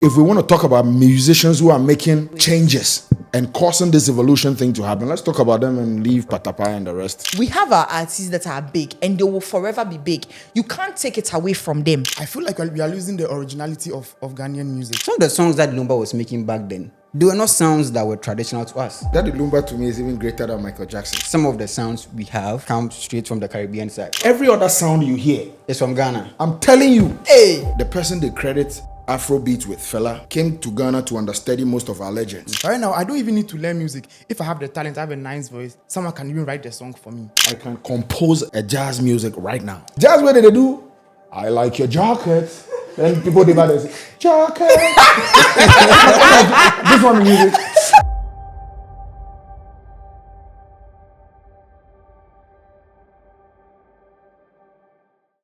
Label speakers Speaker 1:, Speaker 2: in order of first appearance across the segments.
Speaker 1: If we want to talk about musicians who are making changes and causing this evolution thing to happen, let's talk about them and leave Patapa and the rest.
Speaker 2: We have our artists that are big and they will forever be big. You can't take it away from them.
Speaker 3: I feel like we are losing the originality of Ghanaian music.
Speaker 4: Some of the songs that Lumba was making back then, they were not sounds that were traditional to us.
Speaker 1: Daddy Lumba to me is even greater than Michael Jackson.
Speaker 4: Some of the sounds we have come straight from the Caribbean side.
Speaker 1: Every other sound you hear
Speaker 4: It's from Ghana.
Speaker 1: I'm telling you,
Speaker 2: Hey!
Speaker 1: the person they credit Afrobeat with, fella, came to Ghana to understudy most of our legends.
Speaker 3: Right now, I don't even need to learn music. If I have the talent, I have a nice voice, someone can even write the song for me.
Speaker 1: I can compose a jazz music right now. Jazz, what did they do? I like your jacket. Then people they say, jacket. This one music.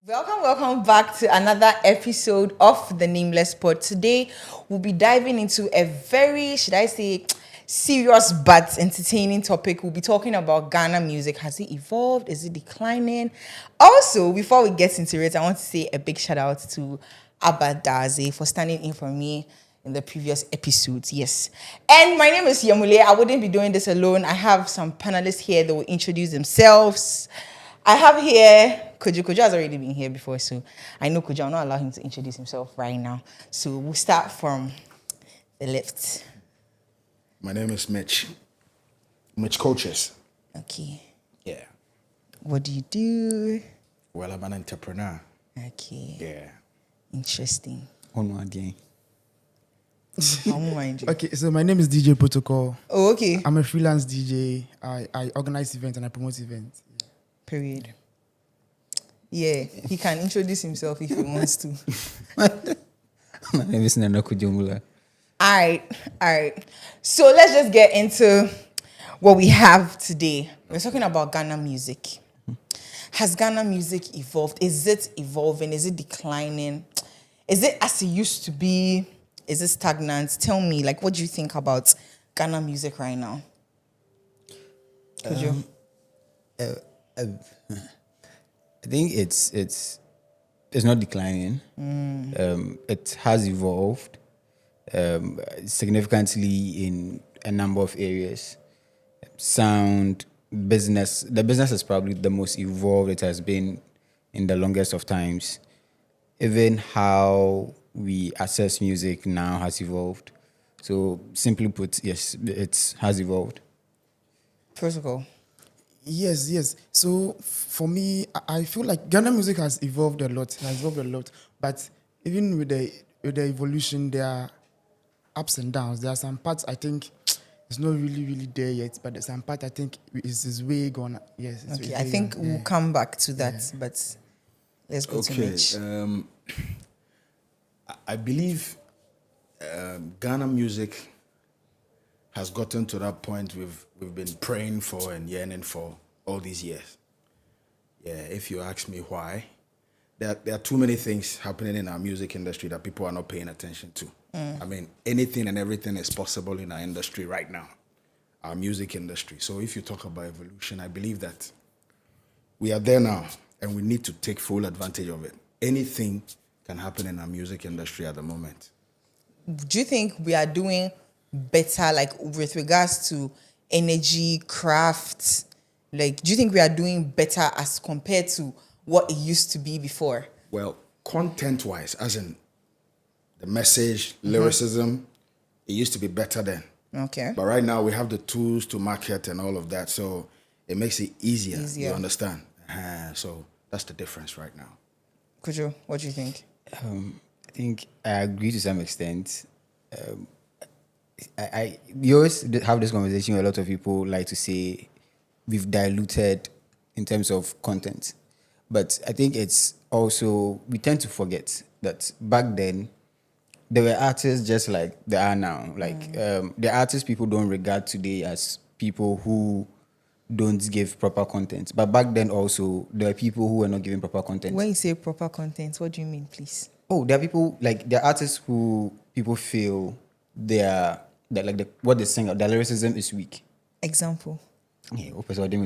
Speaker 2: Welcome back to another episode of the Nameless Pod. Today, we'll be diving into a very, should I say, serious but entertaining topic. We'll be talking about Ghana music. Has it evolved? Is it declining? Also, before we get into it, I want to say a big shout out to Abba Daze for standing in for me in the previous episodes. Yes. And my name is Yamule. I wouldn't be doing this alone. I have some panelists here that will introduce themselves. I have here Kojo. Kojo has already been here before, so I know Kojo. I'll not allow him to introduce himself right now. So we'll start from the left.
Speaker 1: My name is Mitch. Mitch Coaches.
Speaker 2: Okay.
Speaker 1: Yeah.
Speaker 2: What do you do?
Speaker 1: Well, I'm an entrepreneur.
Speaker 2: Okay.
Speaker 1: Yeah.
Speaker 2: Interesting.
Speaker 4: Onwardien.
Speaker 2: I'll mind you.
Speaker 3: Okay, so my name is DJ Protocol.
Speaker 2: Oh, okay.
Speaker 3: I'm a freelance DJ. I organize events and I promote events.
Speaker 2: Period. Yeah, he can introduce himself if he wants to.
Speaker 4: My name is Nana Kujumula.
Speaker 2: All right. So let's just get into what we have today. We're talking about Ghana music. Has Ghana music evolved? Is it evolving? Is it declining? Is it as it used to be? Is it stagnant? Tell me, what do you think about Ghana music right now? Could you?
Speaker 4: I think it's not declining. It has evolved significantly in a number of areas. Sound, business. The business is probably the most evolved it has been in the longest of times. Even how we access music now has evolved. So simply put, yes, it has evolved.
Speaker 2: Protocol.
Speaker 3: Yes. So for me, I feel like Ghana music has evolved a lot. But even with the evolution, there are ups and downs. There are some parts I think it's not really there yet, but there's some part I think is way gone. Yes.
Speaker 2: Okay, I think we'll come back to that, but let's go to Mitch.
Speaker 1: I believe Ghana music has gotten to that point we've been praying for and yearning for all these years. Yeah, if you ask me why, there are too many things happening in our music industry that people are not paying attention to. I mean, anything and everything is possible in our industry right now, our music industry. So if you talk about evolution, I believe that we are there now and we need to take full advantage of it. Anything can happen in our music industry at the moment.
Speaker 2: Do you think we are doing better, with regards to energy, craft? Do you think we are doing better as compared to what it used to be before?
Speaker 1: Well, content-wise, as in the message, lyricism, it used to be better then.
Speaker 2: Okay.
Speaker 1: But right now we have the tools to market and all of that, so it makes it easier. You understand? So that's the difference right now.
Speaker 2: Kujo, what do you think?
Speaker 4: I think I agree to some extent. You always have this conversation where a lot of people like to say we've diluted in terms of content. But I think it's also, we tend to forget that back then, there were artists just like there are now. The artists people don't regard today as people who don't give proper content. But back then also, there were people who were not giving proper content.
Speaker 2: When you say proper content, what do you mean, please?
Speaker 4: Oh, there are people, there are artists who people feel what they sing, their lyricism is weak.
Speaker 2: Example.
Speaker 4: Yeah, off the
Speaker 2: Asembe.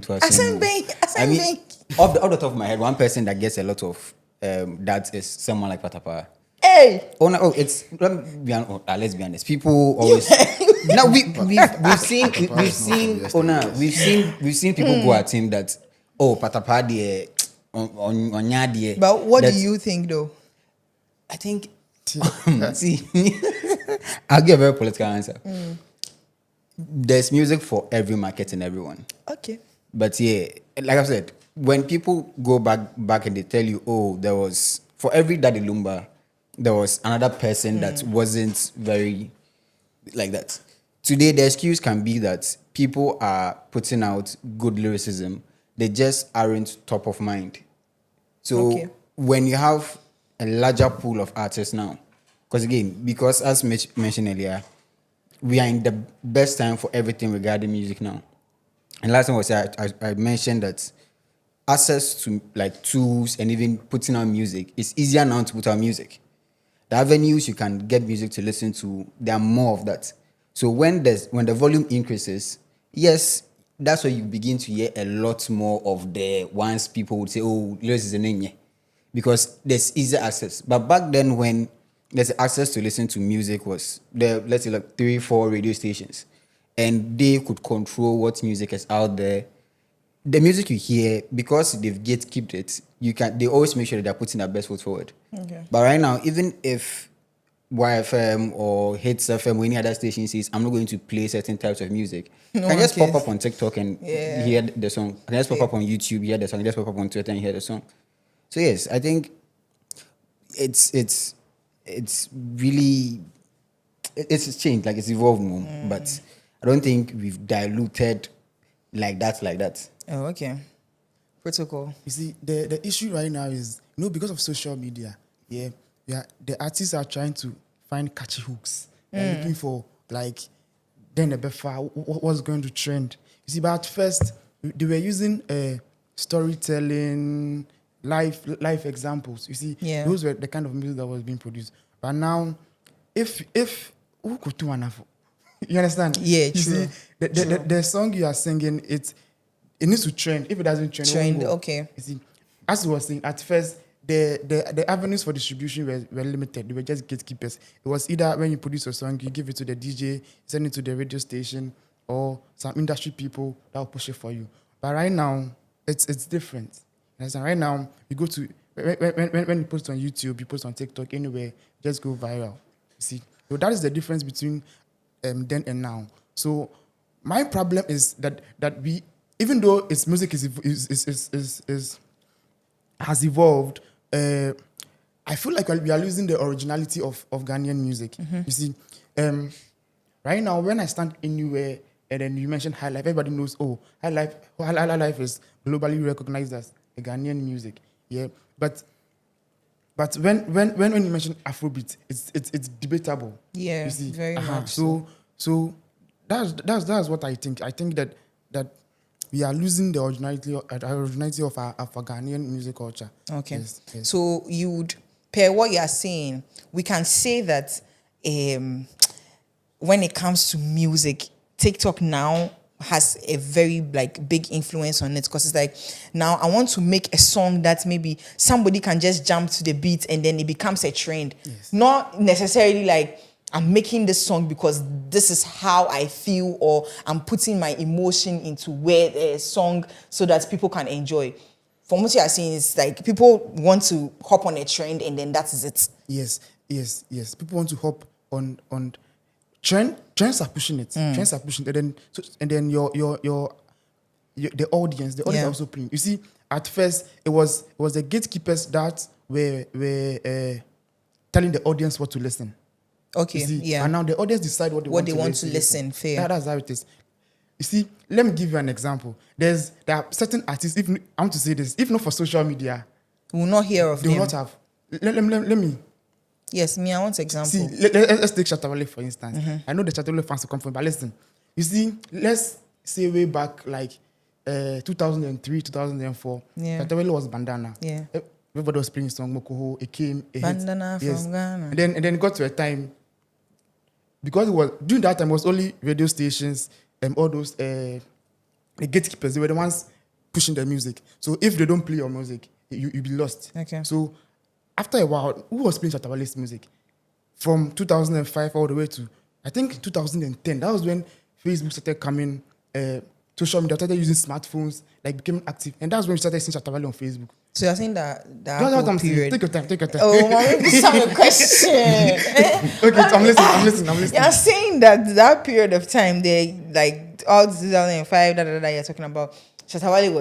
Speaker 4: top of my head, one person that gets a lot of that is someone like Patapa.
Speaker 2: Hey.
Speaker 4: Oh no! Oh, it's let's be honest. People always. No, we've seen. Oh no, we've seen people go at him that. Oh, patapa die on die.
Speaker 2: But what do you think, though?
Speaker 4: I think. See, I'll give a very political answer. There's music for every market and everyone.
Speaker 2: Okay.
Speaker 4: But yeah, like I said, when people go back and they tell you, oh, there was for every Daddy Lumba, there was another person that wasn't very like that. Today, the excuse can be that people are putting out good lyricism, they just aren't top of mind. So when you have a larger pool of artists now, because as mentioned earlier, we are in the best time for everything regarding music now. And last time I mentioned that access to like tools and even putting out music is easier now to put out music. The avenues you can get music to listen to, there are more of that. So when the volume increases, yes, that's where you begin to hear a lot more of the ones people would say, oh, lyrics is a name, yeah. Because there's easier access. But back then when there's access to listen to music was there, let's say like 3-4 radio stations, and they could control what music is out there. The music you hear, because they've gatekept it, they always make sure that they're putting their best foot forward.
Speaker 2: Okay.
Speaker 4: But right now, even if YFM or Hits FM or any other station says, I'm not going to play certain types of music,
Speaker 2: No
Speaker 4: can just
Speaker 2: one
Speaker 4: pop up on TikTok and hear the song. Can just pop up on YouTube, hear the song. Just pop up on Twitter and hear the song. So yes, I think it's really it's changed, like it's evolved more. But I don't think we've diluted like that.
Speaker 2: Oh, okay. Protocol.
Speaker 3: You see, the issue right now is, because of social media, the artists are trying to find catchy hooks. They're looking for, like, then what's going to trend. You see, but at first, they were using storytelling, life examples. You see, those were the kind of music that was being produced. But now, if who could do one? You understand?
Speaker 2: Yeah,
Speaker 3: you
Speaker 2: true.
Speaker 3: See, the song you are singing, it needs to trend. If it doesn't trend,
Speaker 2: okay.
Speaker 3: You see, as we were saying, at first the avenues for distribution were limited. They were just gatekeepers. It was either when you produce a song, you give it to the DJ, send it to the radio station, or some industry people that will push it for you. But right now, it's different. You understand? Right now, you go to when you post on YouTube, you post on TikTok, anywhere, just go viral. You see, so that is the difference between then and now. So my problem is that we, even though its music has evolved, I feel like we are losing the originality of Ghanaian music. You see, right now when I stand anywhere and then you mention High Life, everybody knows, High Life is globally recognized as a Ghanaian music. Yeah, but when you mention Afrobeat, it's debatable.
Speaker 2: Yeah,
Speaker 3: you see?
Speaker 2: very much.
Speaker 3: So that's what I think. I think that we are losing the originality of our Ghanaian music culture.
Speaker 2: Okay.
Speaker 3: Yes.
Speaker 2: So you would, per what you are saying, we can say that when it comes to music, TikTok now has a very big influence on it, because it's like, now I want to make a song that maybe somebody can just jump to the beat and then it becomes a trend.
Speaker 3: Yes.
Speaker 2: Not necessarily like I'm making this song because this is how I feel, or I'm putting my emotion into where the song so that people can enjoy. From what you are saying, it's like people want to hop on a trend and then that is it.
Speaker 3: Yes. People want to hop on trends are pushing it. Trends are pushing it. And then your the audience are also playing. You see, at first it was the gatekeepers that were telling the audience what to listen.
Speaker 2: Okay.
Speaker 3: You see?
Speaker 2: Yeah.
Speaker 3: And now the audience decide what they want to listen.
Speaker 2: Fair.
Speaker 3: That's how it is. You see, let me give you an example. There are certain artists, I want to say this, if not for social media,
Speaker 2: We will not hear of
Speaker 3: they
Speaker 2: them.
Speaker 3: will not have. Let me.
Speaker 2: Yes, me, I want example.
Speaker 3: See, let's take Shatawale for instance. I know the Shatawale fans will come from, but listen. You see, let's say way back like 2003, 2004.
Speaker 2: Yeah.
Speaker 3: Shatawale was Bandana.
Speaker 2: Yeah.
Speaker 3: Everybody was playing song Mokoho. It came. It
Speaker 2: Bandana
Speaker 3: hit.
Speaker 2: from Ghana.
Speaker 3: And then it got to a time, because it was during that time it was only radio stations and all those the gatekeepers. They were the ones pushing the music. So if they don't play your music, you be lost.
Speaker 2: Okay.
Speaker 3: So after a while, who was playing Shatawale's music? From 2005 all the way to, I think, 2010. That was when Facebook started coming, social media started using smartphones, like became active. And that's when we started seeing Shatawale on Facebook.
Speaker 2: So you're saying that
Speaker 3: That's what
Speaker 2: whole
Speaker 3: I'm saying.
Speaker 2: period.
Speaker 3: Take your time, take your time.
Speaker 2: Oh, mommy, this is a question.
Speaker 3: Okay, I'm listening.
Speaker 2: You're saying that period of time, they like all 2005, you're talking about. Shatawale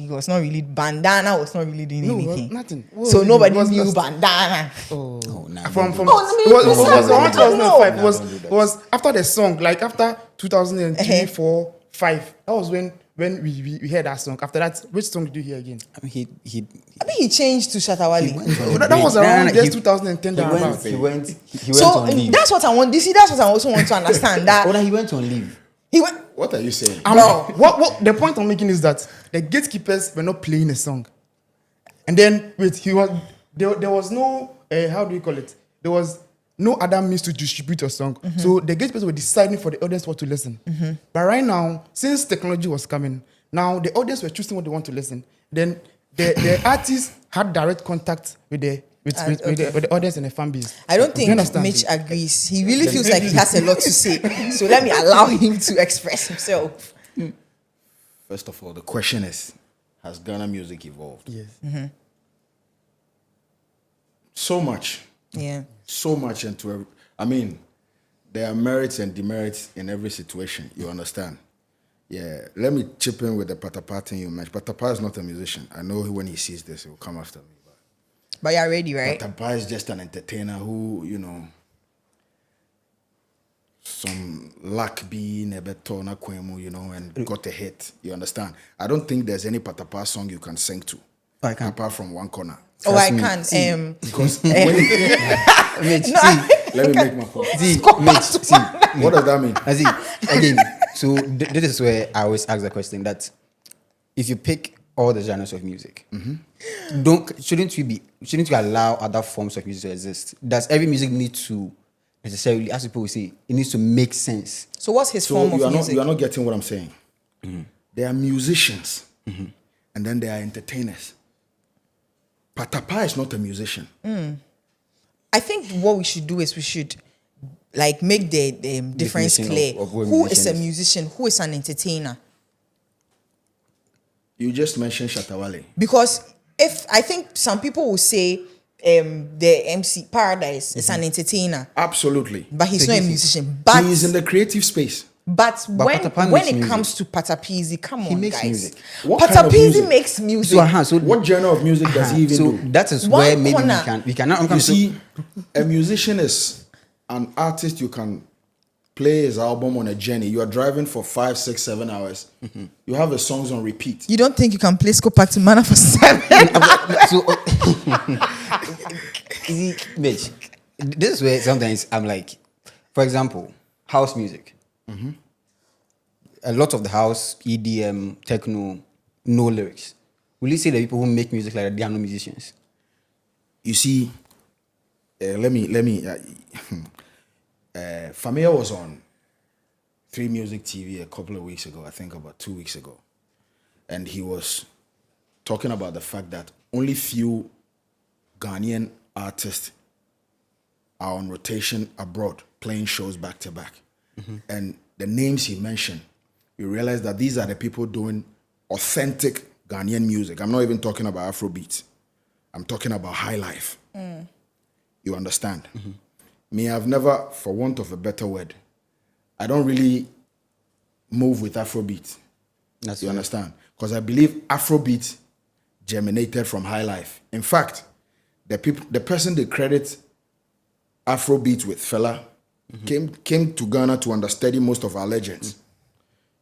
Speaker 2: was not really, bandana was not really doing
Speaker 3: No,
Speaker 2: anything.
Speaker 3: nothing.
Speaker 2: So nobody
Speaker 3: was
Speaker 2: knew
Speaker 3: lost.
Speaker 2: bandana.
Speaker 3: Oh,
Speaker 4: nah,
Speaker 3: from
Speaker 4: don't
Speaker 3: it
Speaker 4: do
Speaker 3: was around 2005.
Speaker 4: No.
Speaker 3: Was after the song, like after 2003, 4, 5. That was when we heard that song. After that, which song did you hear again?
Speaker 4: I mean,
Speaker 2: He changed to Shatawale.
Speaker 3: That was around this 2010.
Speaker 4: He went
Speaker 2: So
Speaker 4: on leave.
Speaker 2: that's what I want. You see, that's what I also want to understand. That
Speaker 4: He went on leave.
Speaker 2: he went.
Speaker 1: What are you saying?
Speaker 3: What the point I'm making is that the gatekeepers were not playing a song, and then there was no how do you call it? There was no other means to distribute a song, so the gatekeepers were deciding for the audience what to listen. But right now, since technology was coming, now the audience were choosing what they want to listen. Then the artists had direct contact with the audience and the fan base.
Speaker 2: I don't
Speaker 3: Do you
Speaker 2: think
Speaker 3: understand?
Speaker 2: Mitch agrees. He really feels like he has a lot to say. So let me allow him to express himself.
Speaker 1: First of all, the question is, has Ghana music evolved?
Speaker 3: Yes.
Speaker 1: So much.
Speaker 2: Yeah.
Speaker 1: So much into every, I mean, there are merits and demerits in every situation. You understand? Yeah. Let me chip in with the Patapaa thing you mentioned. Patapaa is not a musician. I know when he sees this, he will come after me.
Speaker 2: But you're ready, right?
Speaker 1: Patapaa is just an entertainer who, some luck being a better na kwemu, and got a hit. You understand? I don't think there's any Patapaa song you can sing to.
Speaker 4: I can.
Speaker 1: Apart from one corner.
Speaker 2: Oh, I
Speaker 4: me.
Speaker 2: can.
Speaker 1: Because
Speaker 4: Mitch,
Speaker 1: let me make my point.
Speaker 4: Mitch,
Speaker 1: What does that mean?
Speaker 4: I see. Again, so this is where I always ask the question that if you pick all the genres of music, shouldn't you allow other forms of music to exist? Does every music need to necessarily, as people will say, it needs to make sense?
Speaker 2: So what's his
Speaker 1: So
Speaker 2: form
Speaker 1: you
Speaker 2: of
Speaker 1: are
Speaker 2: music?
Speaker 1: not getting what I'm saying. There are musicians, and then there are entertainers. Patapaa is not a musician.
Speaker 2: I think what we should do is we should like make the difference
Speaker 4: Definition
Speaker 2: clear.
Speaker 4: of what
Speaker 2: Who is a
Speaker 4: musician is.
Speaker 2: musician? Who is an entertainer?
Speaker 1: You just mentioned Shatawale.
Speaker 2: Because if I think some people will say the MC Paradise is an entertainer,
Speaker 1: Absolutely.
Speaker 2: but he's
Speaker 4: So
Speaker 2: not a
Speaker 4: he's-
Speaker 2: musician. But
Speaker 1: He is in the creative space.
Speaker 4: Patapaa
Speaker 2: when
Speaker 4: makes
Speaker 2: it
Speaker 4: music.
Speaker 2: comes to Patapizi, come on,
Speaker 4: makes
Speaker 2: guys.
Speaker 4: music.
Speaker 1: What kind of
Speaker 2: Patapizi
Speaker 1: music?
Speaker 2: makes music.
Speaker 4: So
Speaker 1: What genre of music does he even
Speaker 4: so
Speaker 1: do?
Speaker 4: that is
Speaker 2: One
Speaker 4: where maybe
Speaker 2: corner.
Speaker 4: we cannot.
Speaker 1: You see, a musician is an artist you can play his album on a journey. You are driving for 5, 6, 7 hours. You have the songs on repeat.
Speaker 2: You don't think you can play Scopa to Mana for 7?
Speaker 4: So, you see, Mitch, this is where sometimes I'm like, for example, house music. A lot of the house, EDM, techno, no lyrics. Will you say the people who make music like that, they are no musicians?
Speaker 1: You see, let me. Famia was on 3 Music TV a couple of weeks ago, I think about 2 weeks ago. And he was talking about the fact that only few Ghanaian artists are on rotation abroad, playing shows back to back. And the names he mentioned, you realize that these are the people doing authentic Ghanaian music. I'm not even talking about Afrobeat. I'm talking about high life. You understand? Me, I've never, for want of a better word, I don't really move with Afrobeat.
Speaker 4: That's
Speaker 1: You
Speaker 4: right.
Speaker 1: understand? Because I believe Afrobeat germinated from high life. In fact, the person they credit Afrobeat with, fella, came to Ghana to understudy most of our legends.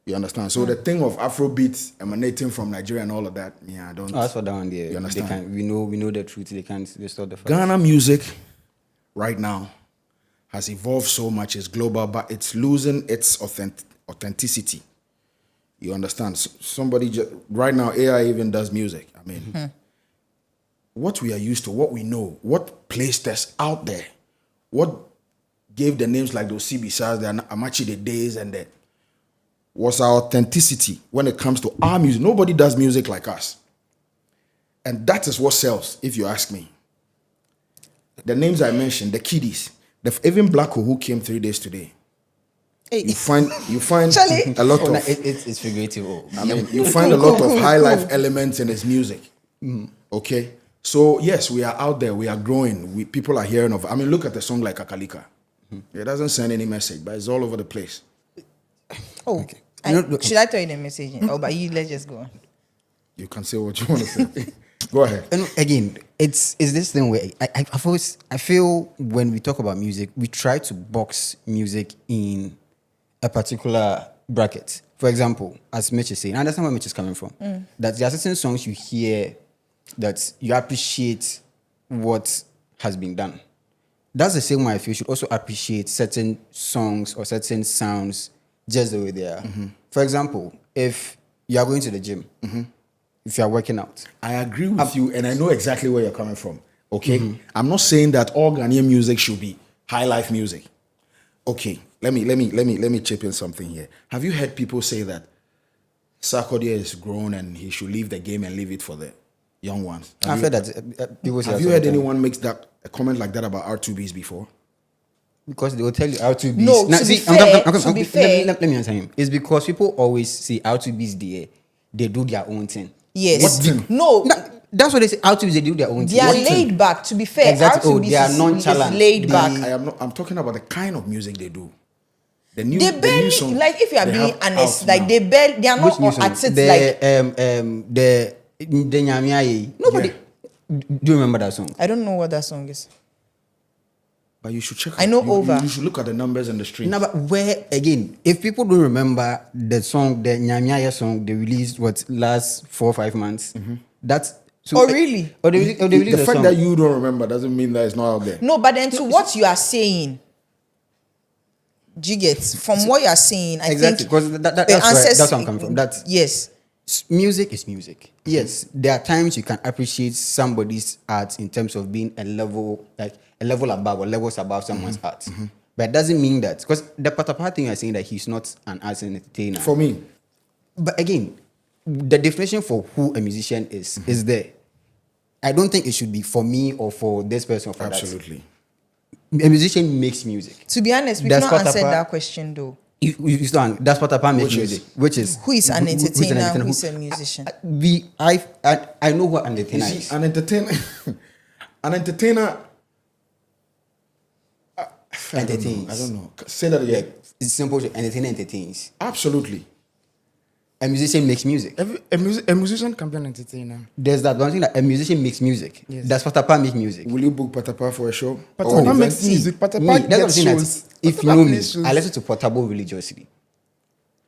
Speaker 1: You understand? So the thing of Afrobeat emanating from Nigeria and all of that, yeah, I don't.
Speaker 4: Oh, that's what that one there.
Speaker 1: You understand?
Speaker 4: We know the truth. They can't distort the facts.
Speaker 1: Ghana music right now has evolved so much, it's global, but it's losing its authenticity. You understand? Somebody right now, AI even does music. I mean, what we are used to, what we know, what placed us out there, what gave the names like those CBSAs, the Amachi the Days, and the was our authenticity when it comes to our music. Nobody does music like us. And that is what sells, if you ask me. the names I mentioned, the kiddies, even Blacko who came 3 days today.
Speaker 2: Hey.
Speaker 1: You find
Speaker 2: Charlie.
Speaker 1: a lot
Speaker 4: Oh, no,
Speaker 1: of
Speaker 4: it's figurative.
Speaker 1: I mean, you find a lot of high life elements in his music. Okay, so yes, we are out there, we are growing. People are hearing of. I mean, look at a song like Akalika. It doesn't send any message, but it's all over the place.
Speaker 2: Oh,
Speaker 4: Okay.
Speaker 2: should I tell you the message? Oh, but let's just go on.
Speaker 1: You can say what you want to say. Go ahead.
Speaker 4: And again, it's this thing where I feel when we talk about music, we try to box music in a particular bracket. For example, as Mitch is saying, I understand where Mitch is coming from. That there are certain songs you hear that you appreciate what has been done. That's the same way I feel you should also appreciate certain songs or certain sounds just the way they are. For example, if you are going to the gym, if you are working out.
Speaker 1: I agree with you, and I know exactly where you're coming from. Okay, I'm not saying that all Ghanaian music should be high life music. Okay, let me chip in something here. Have you heard people say that Sarkodie is grown and he should leave the game and leave it for the young ones?
Speaker 4: I've heard that people say
Speaker 1: Have
Speaker 4: that
Speaker 1: you
Speaker 4: all
Speaker 1: heard
Speaker 4: the time.
Speaker 1: anyone make a comment like that about R2Bs before?
Speaker 4: Because they will tell you R2Bs.
Speaker 2: No, to be fair,
Speaker 4: let me answer him. It's because people always say R2Bs there, they do their own thing.
Speaker 2: Yes.
Speaker 1: What thing?
Speaker 2: No,
Speaker 4: That's what they say. R2Bs, they do their own
Speaker 2: they
Speaker 4: thing.
Speaker 2: are laid back. To be fair,
Speaker 4: Exactly. Oh,
Speaker 2: R2B
Speaker 4: they are
Speaker 2: is
Speaker 4: nonchalant.
Speaker 2: laid back.
Speaker 1: I'm talking about the kind of music they do. The
Speaker 2: They
Speaker 1: the new
Speaker 2: barely,
Speaker 1: song
Speaker 2: like, if you are
Speaker 1: they
Speaker 2: being
Speaker 1: have
Speaker 2: honest,
Speaker 1: out
Speaker 2: like
Speaker 1: now.
Speaker 2: they are
Speaker 4: Which
Speaker 2: not
Speaker 4: new
Speaker 2: on
Speaker 4: song?
Speaker 2: at it,
Speaker 4: the Nyamiaye. Nobody. Do you remember that song?
Speaker 2: I don't know what that song is.
Speaker 1: But you should check.
Speaker 2: I know
Speaker 1: you,
Speaker 2: Over.
Speaker 1: You should look at the numbers and the streams.
Speaker 4: No, but where again? If people don't remember the song, the Nyamiaye song they released last 4 or 5 months, that's so.
Speaker 2: Oh, really?
Speaker 4: Or they released
Speaker 1: The
Speaker 4: the
Speaker 1: fact
Speaker 4: song.
Speaker 1: that you don't remember doesn't mean that it's not out there.
Speaker 2: No, but then to what you are saying, do you get from what you are saying? I
Speaker 4: Exactly,
Speaker 2: think
Speaker 4: because that's where I'm coming from. That's
Speaker 2: yes.
Speaker 4: music is music. Yes, there are times you can appreciate somebody's art in terms of being a level above or levels above someone's art. But it doesn't mean that, because the Patapaa thing you're saying that he's not an artist and entertainer.
Speaker 1: For me,
Speaker 4: But again, the definition for who a musician is there. I don't think it should be for me or for this person or for
Speaker 1: absolutely.
Speaker 4: that. A musician makes music.
Speaker 2: To be honest, we've
Speaker 4: Does
Speaker 2: not answered
Speaker 4: Patapaa-
Speaker 2: that question though.
Speaker 4: You still that's Patapaa makes
Speaker 1: Which is?
Speaker 4: music, which is
Speaker 2: Who is an
Speaker 4: who's
Speaker 2: entertainer? Who's a musician?
Speaker 4: I know what an entertainer
Speaker 1: You
Speaker 4: is.
Speaker 1: see, an entertainer, an entertainer.
Speaker 4: Entertains.
Speaker 1: I don't know. Say that again.
Speaker 4: It's simple. An entertainer entertains.
Speaker 1: Absolutely.
Speaker 4: A musician makes music.
Speaker 3: A musician can be an entertainer.
Speaker 4: There's that one thing that a musician makes music.
Speaker 3: Yes.
Speaker 4: Does Patapaa make music?
Speaker 1: Will you book Patapaa for a show?
Speaker 3: But
Speaker 1: Or an
Speaker 3: Patapaa
Speaker 1: event?
Speaker 3: makes music.
Speaker 4: Me,
Speaker 3: Patapaa
Speaker 4: that's what I'm
Speaker 3: gets
Speaker 4: saying that
Speaker 3: shows.
Speaker 4: if you
Speaker 3: Patapaa
Speaker 4: know me,
Speaker 3: plays shows.
Speaker 4: I listen to Portable religiously.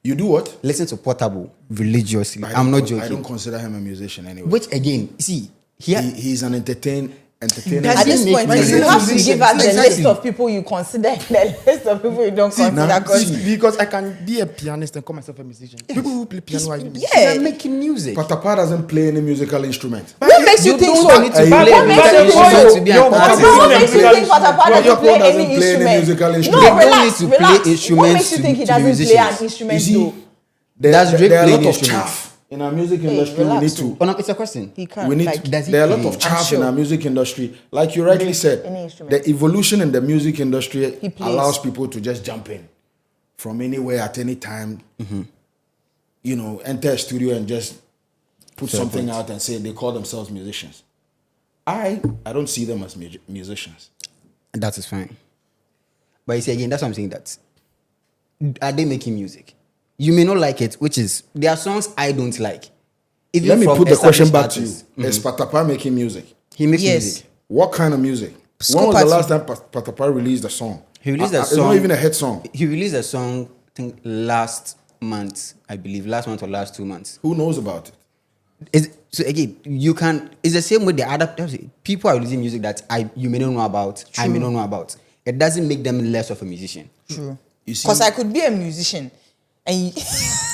Speaker 1: You do what?
Speaker 4: Listen to Portable religiously.
Speaker 1: I
Speaker 4: I'm
Speaker 1: don't
Speaker 4: not
Speaker 1: con- I don't
Speaker 4: joking.
Speaker 1: consider him a musician anyway.
Speaker 4: Which again, see, here
Speaker 1: He's an entertainer.
Speaker 4: Does
Speaker 2: At
Speaker 4: he
Speaker 2: this
Speaker 4: make
Speaker 2: point,
Speaker 4: music?
Speaker 2: you have to give us the
Speaker 4: Exactly.
Speaker 2: list of people you consider and the list of people you don't consider.
Speaker 1: now,
Speaker 2: 'cause-
Speaker 3: Because I can be a pianist and call myself a musician. People who play piano are musicians.
Speaker 2: yeah.
Speaker 4: they're making music.
Speaker 1: Patapaa doesn't play any musical instrument.
Speaker 2: What makes you
Speaker 4: You
Speaker 2: think
Speaker 4: don't
Speaker 2: so?
Speaker 4: need to
Speaker 1: Hey,
Speaker 4: play
Speaker 2: What makes you
Speaker 4: musical
Speaker 2: think
Speaker 4: instrument
Speaker 2: so?
Speaker 4: to be an
Speaker 3: Your
Speaker 2: What
Speaker 4: artist.
Speaker 3: Patapaa
Speaker 2: makes you think Patapaa
Speaker 1: Your
Speaker 2: doesn't play
Speaker 1: doesn't
Speaker 2: any
Speaker 1: play any
Speaker 2: instrument?
Speaker 1: musical
Speaker 2: No,
Speaker 1: instrument.
Speaker 4: They don't
Speaker 2: relax,
Speaker 4: need to
Speaker 2: relax.
Speaker 4: play
Speaker 2: What
Speaker 4: instruments
Speaker 2: makes you
Speaker 4: to-
Speaker 2: think he
Speaker 4: to be
Speaker 2: doesn't play an
Speaker 4: musicians.
Speaker 2: instrument
Speaker 1: You see,
Speaker 2: though?
Speaker 4: Does Drake
Speaker 1: there are a
Speaker 4: play
Speaker 1: lot
Speaker 4: the
Speaker 1: of
Speaker 4: instruments?
Speaker 1: chaff in our music industry. We
Speaker 2: relax,
Speaker 1: need to.
Speaker 4: Oh no, it's a question.
Speaker 2: He can't.
Speaker 1: We need
Speaker 2: like,
Speaker 1: to.
Speaker 4: does he
Speaker 1: There are a lot
Speaker 4: play?
Speaker 1: of chaff
Speaker 2: sure.
Speaker 1: in our music industry. Like you rightly said,
Speaker 2: Any instrument.
Speaker 1: the evolution in the music industry
Speaker 2: He plays.
Speaker 1: allows people to just jump in from anywhere at any time. You know, enter a studio and just put
Speaker 4: Fair
Speaker 1: something
Speaker 4: point.
Speaker 1: out and say they call themselves musicians. I don't see them as musicians.
Speaker 4: That is fine. But you see again, that's what I'm saying. That are they making music? You may not like it, which is there are songs I don't like. Even
Speaker 1: Let me
Speaker 4: from
Speaker 1: put the question back
Speaker 4: established
Speaker 1: to you.
Speaker 4: artists.
Speaker 1: Is Patapaa making music?
Speaker 4: He makes
Speaker 2: Yes.
Speaker 4: music.
Speaker 1: What kind of music?
Speaker 2: Scope
Speaker 1: When was the
Speaker 2: at-
Speaker 1: last time Patapaa released a song?
Speaker 4: He released a
Speaker 1: It's
Speaker 4: song.
Speaker 1: not even a hit song.
Speaker 4: He released a song, I think last month, I believe, last month or last 2 months.
Speaker 1: Who knows about it?
Speaker 4: So again, you can. It's the same with the other people are releasing music that you may not know about. I may not know about. It doesn't make them less of a musician.
Speaker 2: True.
Speaker 1: You see,
Speaker 2: Because I could be a musician, and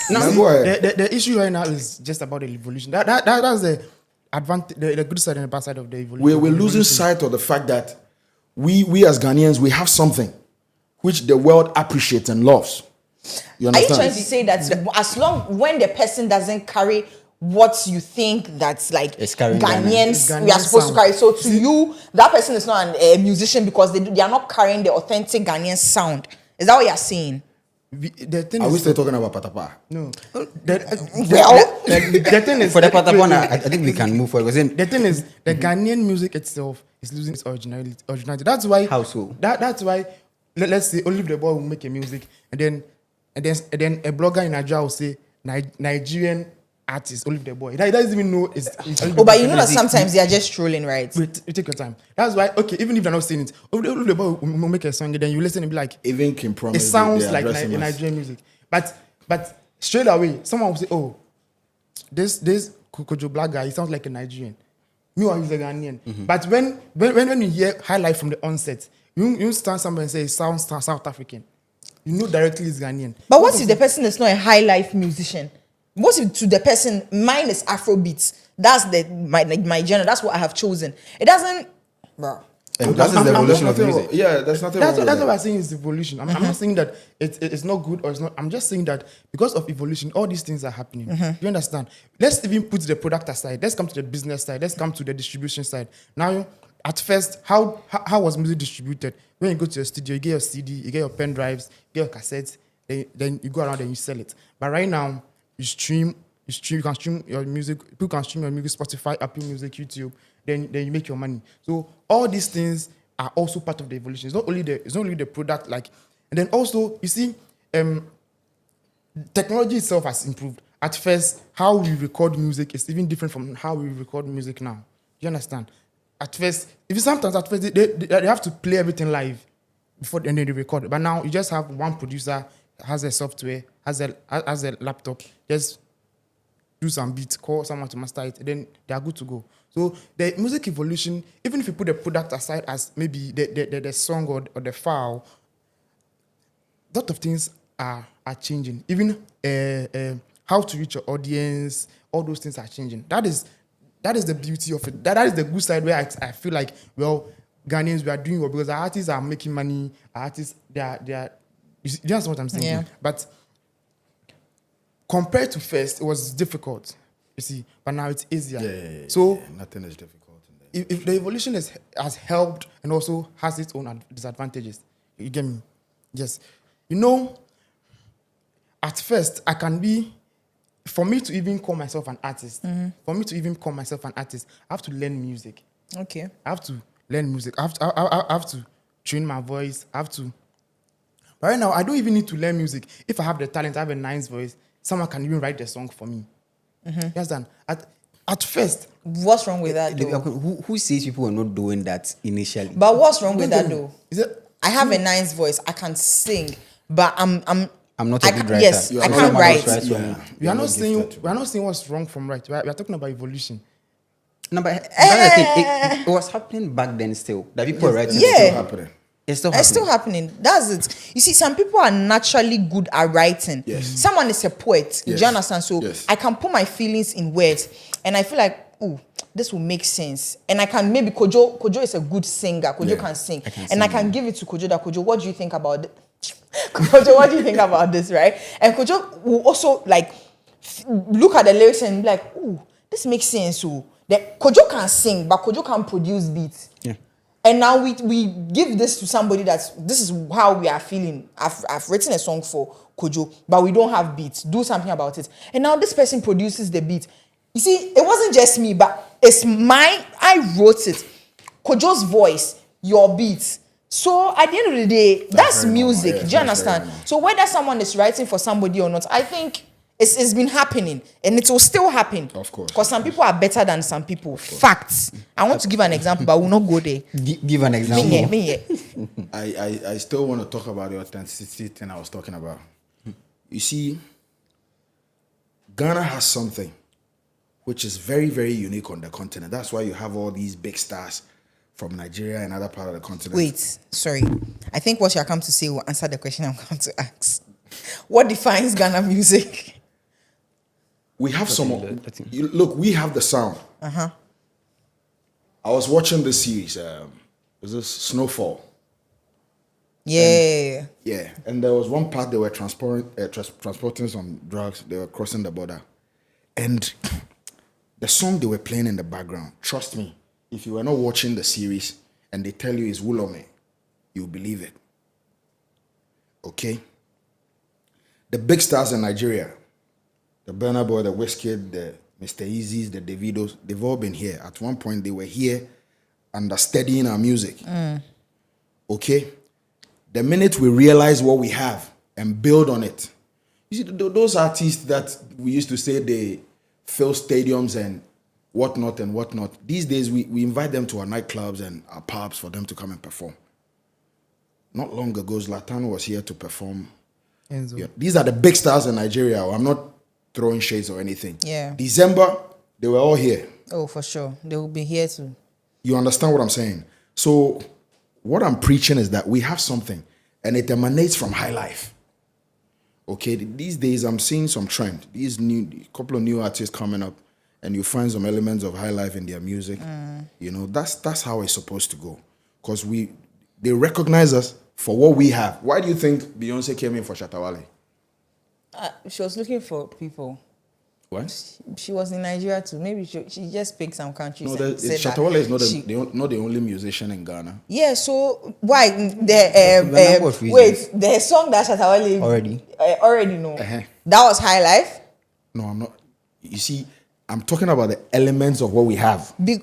Speaker 1: now go ahead.
Speaker 3: The issue right now is just about the evolution. That's the advantage, the good side and the bad side of the evolution.
Speaker 1: We're losing sight of the fact that we as Ghanaians, we have something which the world appreciates and loves. You
Speaker 2: are you
Speaker 1: understand?
Speaker 2: trying to say that as long when the person doesn't carry what you think that's like
Speaker 4: It's carrying Ghana.
Speaker 2: Ghanaians
Speaker 3: It's
Speaker 2: we are
Speaker 3: Ghanaian
Speaker 2: supposed to
Speaker 3: sound.
Speaker 2: carry. So to you, that person is not a musician because they are not carrying the authentic Ghanaian sound. Is that what you're saying?
Speaker 3: The thing
Speaker 1: Are we
Speaker 3: is,
Speaker 1: still talking about Patapa?
Speaker 3: no.
Speaker 2: Well,
Speaker 3: The thing is,
Speaker 4: For the Patapon, I think we can move forward. Because
Speaker 3: the thing is, the Ghanaian music itself is losing its originality. That's why.
Speaker 4: How so?
Speaker 3: That's why. Let's say Olive the Boy will make a music, and then a blogger in Nigeria will say Nigerian artist Olive the Boy. He doesn't even know it's Olive the
Speaker 2: Oh, but
Speaker 3: Boy.
Speaker 2: you know that sometimes they are just trolling, right?
Speaker 3: Wait, you take your time. That's why. Okay, even if they're not saying it, Olive the Boy will make a song, and then you listen and be like,
Speaker 1: Even Kim Promise.
Speaker 3: it sounds
Speaker 1: they
Speaker 3: like
Speaker 1: address him as-
Speaker 3: Nigerian music. But straight away, someone will say, oh, this Kojo Black guy, he sounds like a Nigerian. Meanwhile, he's a Ghanaian. But when you hear highlight from the onset, you stand somewhere and say it sounds South African. You know directly it's Ghanaian.
Speaker 2: But what if the person is not a high life musician? What if to the person, mine is Afrobeats. That's my genre. That's what I have chosen. It doesn't, bro.
Speaker 1: And that is the
Speaker 3: I'm
Speaker 1: evolution
Speaker 3: not
Speaker 1: of the
Speaker 3: saying-
Speaker 1: music. Yeah, there's nothing
Speaker 3: That's
Speaker 1: wrong
Speaker 3: what
Speaker 1: with
Speaker 3: I'm saying is evolution. I'm not saying that it's not good or it's not. I'm just saying that because of evolution, all these things are happening. You understand? Let's even put the product aside. Let's come to the business side. Let's come to the distribution side. Now, at first, how was music distributed? When you go to your studio, you get your CD, you get your pen drives, you get your cassettes, then you go around and you sell it. But right now, you can stream your music. People can stream your music, Spotify, Apple Music, YouTube. Then you make your money. So all these things are also part of the evolution. It's not only the product, like, and then also you see, technology itself has improved. At first, how we record music is even different from how we record music now. You understand? At first, they have to play everything live before and then they record. But now you just have one producer, has a software, has a laptop, just do some beats, call someone to master it, and then they are good to go. So the music evolution, even if you put the product aside as maybe the song or the file, a lot of things are changing. Even how to reach your audience, all those things are changing. That is the beauty of it. That is the good side where I feel like, well, Ghanaians, we are doing well because our artists are making money. Our artists, they are. You understand what I'm saying?
Speaker 2: Yeah.
Speaker 3: But compared to first, it was difficult. You see, but now it's easier.
Speaker 1: Yeah.
Speaker 3: So
Speaker 1: nothing is difficult in that.
Speaker 3: if the evolution has helped and also has its own disadvantages, you get me? Yes. You know, at first, for me to even call myself an artist, I have to learn music.
Speaker 2: Okay.
Speaker 3: I have to learn music. I have to train my voice. But right now, I don't even need to learn music. If I have the talent, I have a nice voice, someone can even write the song for me. You understand? At first.
Speaker 2: What's wrong with that though?
Speaker 4: Who says people are not doing that initially?
Speaker 2: But what's wrong with that
Speaker 3: Don't
Speaker 2: though?
Speaker 3: Is it?
Speaker 2: I have a nice voice. I can sing, but I'm
Speaker 4: not a
Speaker 2: I
Speaker 4: good
Speaker 2: can't-
Speaker 4: writer.
Speaker 2: Yes,
Speaker 1: You
Speaker 2: I
Speaker 1: are not
Speaker 2: can't
Speaker 1: someone
Speaker 2: write.
Speaker 1: else writes for me.
Speaker 3: We are not
Speaker 1: gifted
Speaker 3: saying
Speaker 1: to
Speaker 3: we are not saying what's wrong from right. We are talking about evolution.
Speaker 4: No, but that's the thing. It was happening back then still. That people were writing.
Speaker 2: Yeah.
Speaker 1: Still happening.
Speaker 4: It's still
Speaker 2: It's
Speaker 4: happening.
Speaker 2: still happening. That's it. You see, some people are naturally good at writing.
Speaker 1: Yes.
Speaker 2: Someone is a poet. Do
Speaker 1: Yes.
Speaker 2: you understand? So
Speaker 1: Yes.
Speaker 2: I can put my feelings in words, and I feel like, oh, this will make sense. And I can maybe Kojo is a good singer. Kojo
Speaker 1: Yeah.
Speaker 2: can sing,
Speaker 4: can
Speaker 2: and
Speaker 4: sing,
Speaker 2: I can give it to Kojo. That Kojo, what do you think about it? Kojo, what do you think about this? Right? And Kojo will also like look at the lyrics and be like, oh, this makes sense. Oh, that Kojo can sing, but Kojo can produce beats.
Speaker 4: Yeah.
Speaker 2: And now we give this to somebody this is how we are feeling. I've written a song for Kojo, but we don't have beats. Do something about it. And now this person produces the beat. You see, it wasn't just me, but I wrote it. Kojo's voice, your beats. So at the end of the day, that's
Speaker 1: very normal.
Speaker 2: music.
Speaker 1: Yes,
Speaker 2: Do you
Speaker 1: that's very
Speaker 2: understand?
Speaker 1: normal.
Speaker 2: So whether someone is writing for somebody or not, I think it's been happening, and it will still happen.
Speaker 1: Of course.
Speaker 2: Because some people are better than some people. Facts. I want to give an example, but we'll not go there.
Speaker 4: Give an example.
Speaker 2: Me.
Speaker 1: I still want to talk about the authenticity thing I was talking about. You see, Ghana has something which is very, very unique on the continent. That's why you have all these big stars from Nigeria and other part of the continent.
Speaker 2: Wait, sorry. I think what you're come to say will answer the question I'm going to ask. What defines Ghana music?
Speaker 1: We have look, we have the sound. I was watching this series. Was this Snowfall?
Speaker 2: Yeah.
Speaker 1: Yeah, and there was one part they were transporting some drugs. They were crossing the border, and the song they were playing in the background, trust me, if you were not watching the series and they tell you it's Wulome, you'll believe it. Okay? The big stars in Nigeria, the Burna Boy, the Wizkid, the Mr. Easy's, the Davidos, they've all been here. At one point, they were here and are studying our music. Okay? The minute we realize what we have and build on it, you see, those artists that we used to say they fill stadiums and whatnot, these days we invite them to our nightclubs and our pubs for them to come and perform. Not long ago, Zlatan was here to perform.
Speaker 3: Enzo.
Speaker 1: Yeah. These are the big stars in Nigeria. I'm not throwing shades or anything.
Speaker 2: Yeah.
Speaker 1: December, they were all here.
Speaker 2: Oh, for sure. They will be here too.
Speaker 1: You understand what I'm saying? So what I'm preaching is that we have something and it emanates from high life. Okay, these days I'm seeing some trend. These couple of new artists coming up, and you find some elements of high life in their music. You know, that's how it's supposed to go. Because they recognize us for what we have. Why do you think Beyonce came in for Shatta Wale?
Speaker 2: She was looking for people.
Speaker 1: What?
Speaker 2: She was in Nigeria too. Maybe she just picked some countries.
Speaker 1: No,
Speaker 2: and said
Speaker 1: Shatta
Speaker 2: that
Speaker 1: Wale is not the only musician in Ghana.
Speaker 2: Yeah, so why
Speaker 4: The number of reasons.
Speaker 2: wait, the song that Shatta Wale already know.
Speaker 1: Uh-huh.
Speaker 2: That was High Life.
Speaker 1: No, I'm not. You see, I'm talking about the elements of what we have.
Speaker 2: If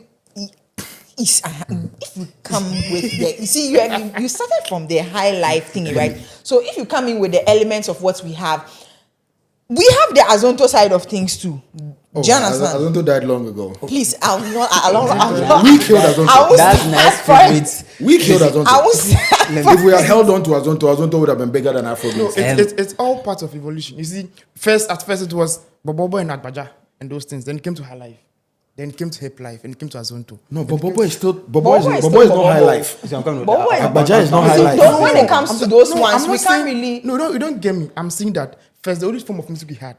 Speaker 2: you come with the, you see, you started from the High Life thing, right? So if you come in with the elements of what we have the Azonto side of things too.
Speaker 1: Oh,
Speaker 2: Do you understand?
Speaker 1: Azonto died long ago.
Speaker 2: Please, I'll not.
Speaker 1: We killed Azonto.
Speaker 4: That's nice favorite.
Speaker 1: We killed Azonto.
Speaker 2: I was.
Speaker 1: If we had held on to Azonto would have been bigger than Afrobeat.
Speaker 3: No, it's all part of evolution. You see, at first it was Bobo and Agbaja and those things. Then it came to High Life. Then it came to Hip Life. And it came to Azonto.
Speaker 1: No, but Bobo is not high life.
Speaker 2: Agbaja
Speaker 1: is not high life.
Speaker 2: So when it comes to those ones, we can't really.
Speaker 3: No, you don't get me. I'm saying that first, the only form of music we had,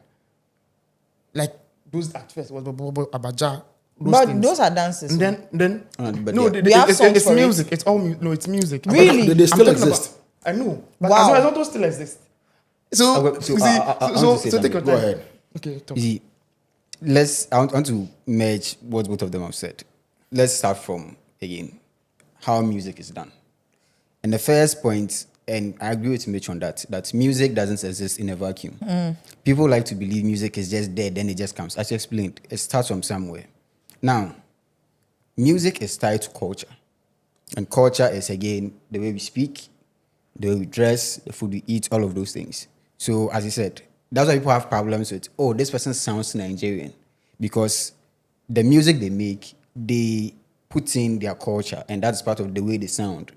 Speaker 3: like those at first was Bobo, Abaja.
Speaker 2: Those are dances.
Speaker 3: And then
Speaker 2: We have songs
Speaker 3: it's
Speaker 2: for
Speaker 3: music. It's all it's music.
Speaker 2: Really?
Speaker 1: They still
Speaker 3: I'm talking
Speaker 1: exist.
Speaker 3: I know. But
Speaker 2: Wow.
Speaker 3: Azonto still exists. So take your time.
Speaker 1: Go ahead.
Speaker 3: Okay, talk.
Speaker 4: You see, I want to merge what both of them have said. Let's start from, again, how music is done. And the first point, and I agree with Mitch on that music doesn't exist in a vacuum. People like to believe music is just there, then it just comes. As you explained, it starts from somewhere. Now, music is tied to culture. And culture is, again, the way we speak, the way we dress, the food we eat, all of those things. So, as you said, that's why people have problems with, this person sounds Nigerian. Because the music they make, they put in their culture, and that's part of the way they sound,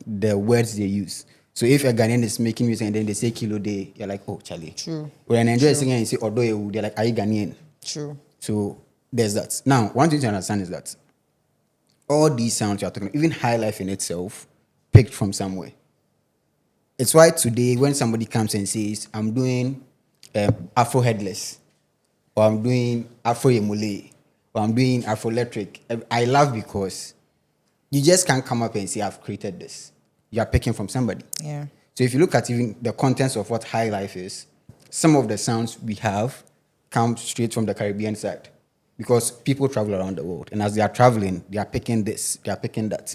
Speaker 4: the words they use. So if a Ghanaian is making music and then they say Kilo Day, you're like, oh, Charlie.
Speaker 2: True.
Speaker 4: When a Nigerian is singing and you say Odoyewu, they're like, are you Ghanaian?
Speaker 2: True.
Speaker 4: So there's that. Now, one thing to understand is that all these sounds you're talking about, even High Life in itself, picked from somewhere. It's why today when somebody comes and says, I'm doing Afro Headless, or I'm doing Afro Emule, or I'm doing Afro Electric, I laugh because you just can't come up and say, I've created this. You are picking from somebody.
Speaker 2: Yeah.
Speaker 4: So if you look at even the contents of what High Life is, some of the sounds we have come straight from the Caribbean side because people travel around the world. And as they are traveling, they are picking this, they are picking that.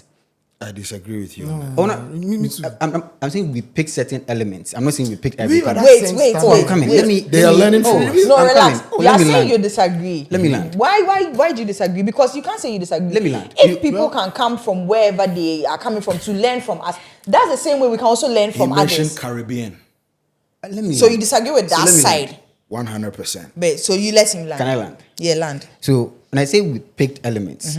Speaker 1: I disagree with you.
Speaker 4: Oh, no.
Speaker 3: Me too.
Speaker 4: I'm saying we pick certain elements. I'm not saying we pick everything.
Speaker 2: Wait.
Speaker 4: I'm coming.
Speaker 1: They are learning from us.
Speaker 2: No,
Speaker 4: I'm
Speaker 2: relax.
Speaker 4: coming.
Speaker 2: You are
Speaker 4: Let me
Speaker 2: saying
Speaker 4: land.
Speaker 2: you disagree.
Speaker 4: Let me land.
Speaker 2: Why do you disagree? Because you can't say you disagree.
Speaker 4: Let me land.
Speaker 2: If people can come from wherever they are coming from to learn from us, that's the same way we can also learn
Speaker 1: He
Speaker 2: from
Speaker 1: mentioned
Speaker 2: others.
Speaker 1: Caribbean.
Speaker 4: Let me
Speaker 2: So
Speaker 4: land.
Speaker 2: you disagree with
Speaker 4: So
Speaker 2: that
Speaker 4: let me
Speaker 2: side.
Speaker 4: land.
Speaker 1: 100%.
Speaker 2: But so you let him land.
Speaker 4: Can I land?
Speaker 2: Yeah, land.
Speaker 4: So when I say we picked elements,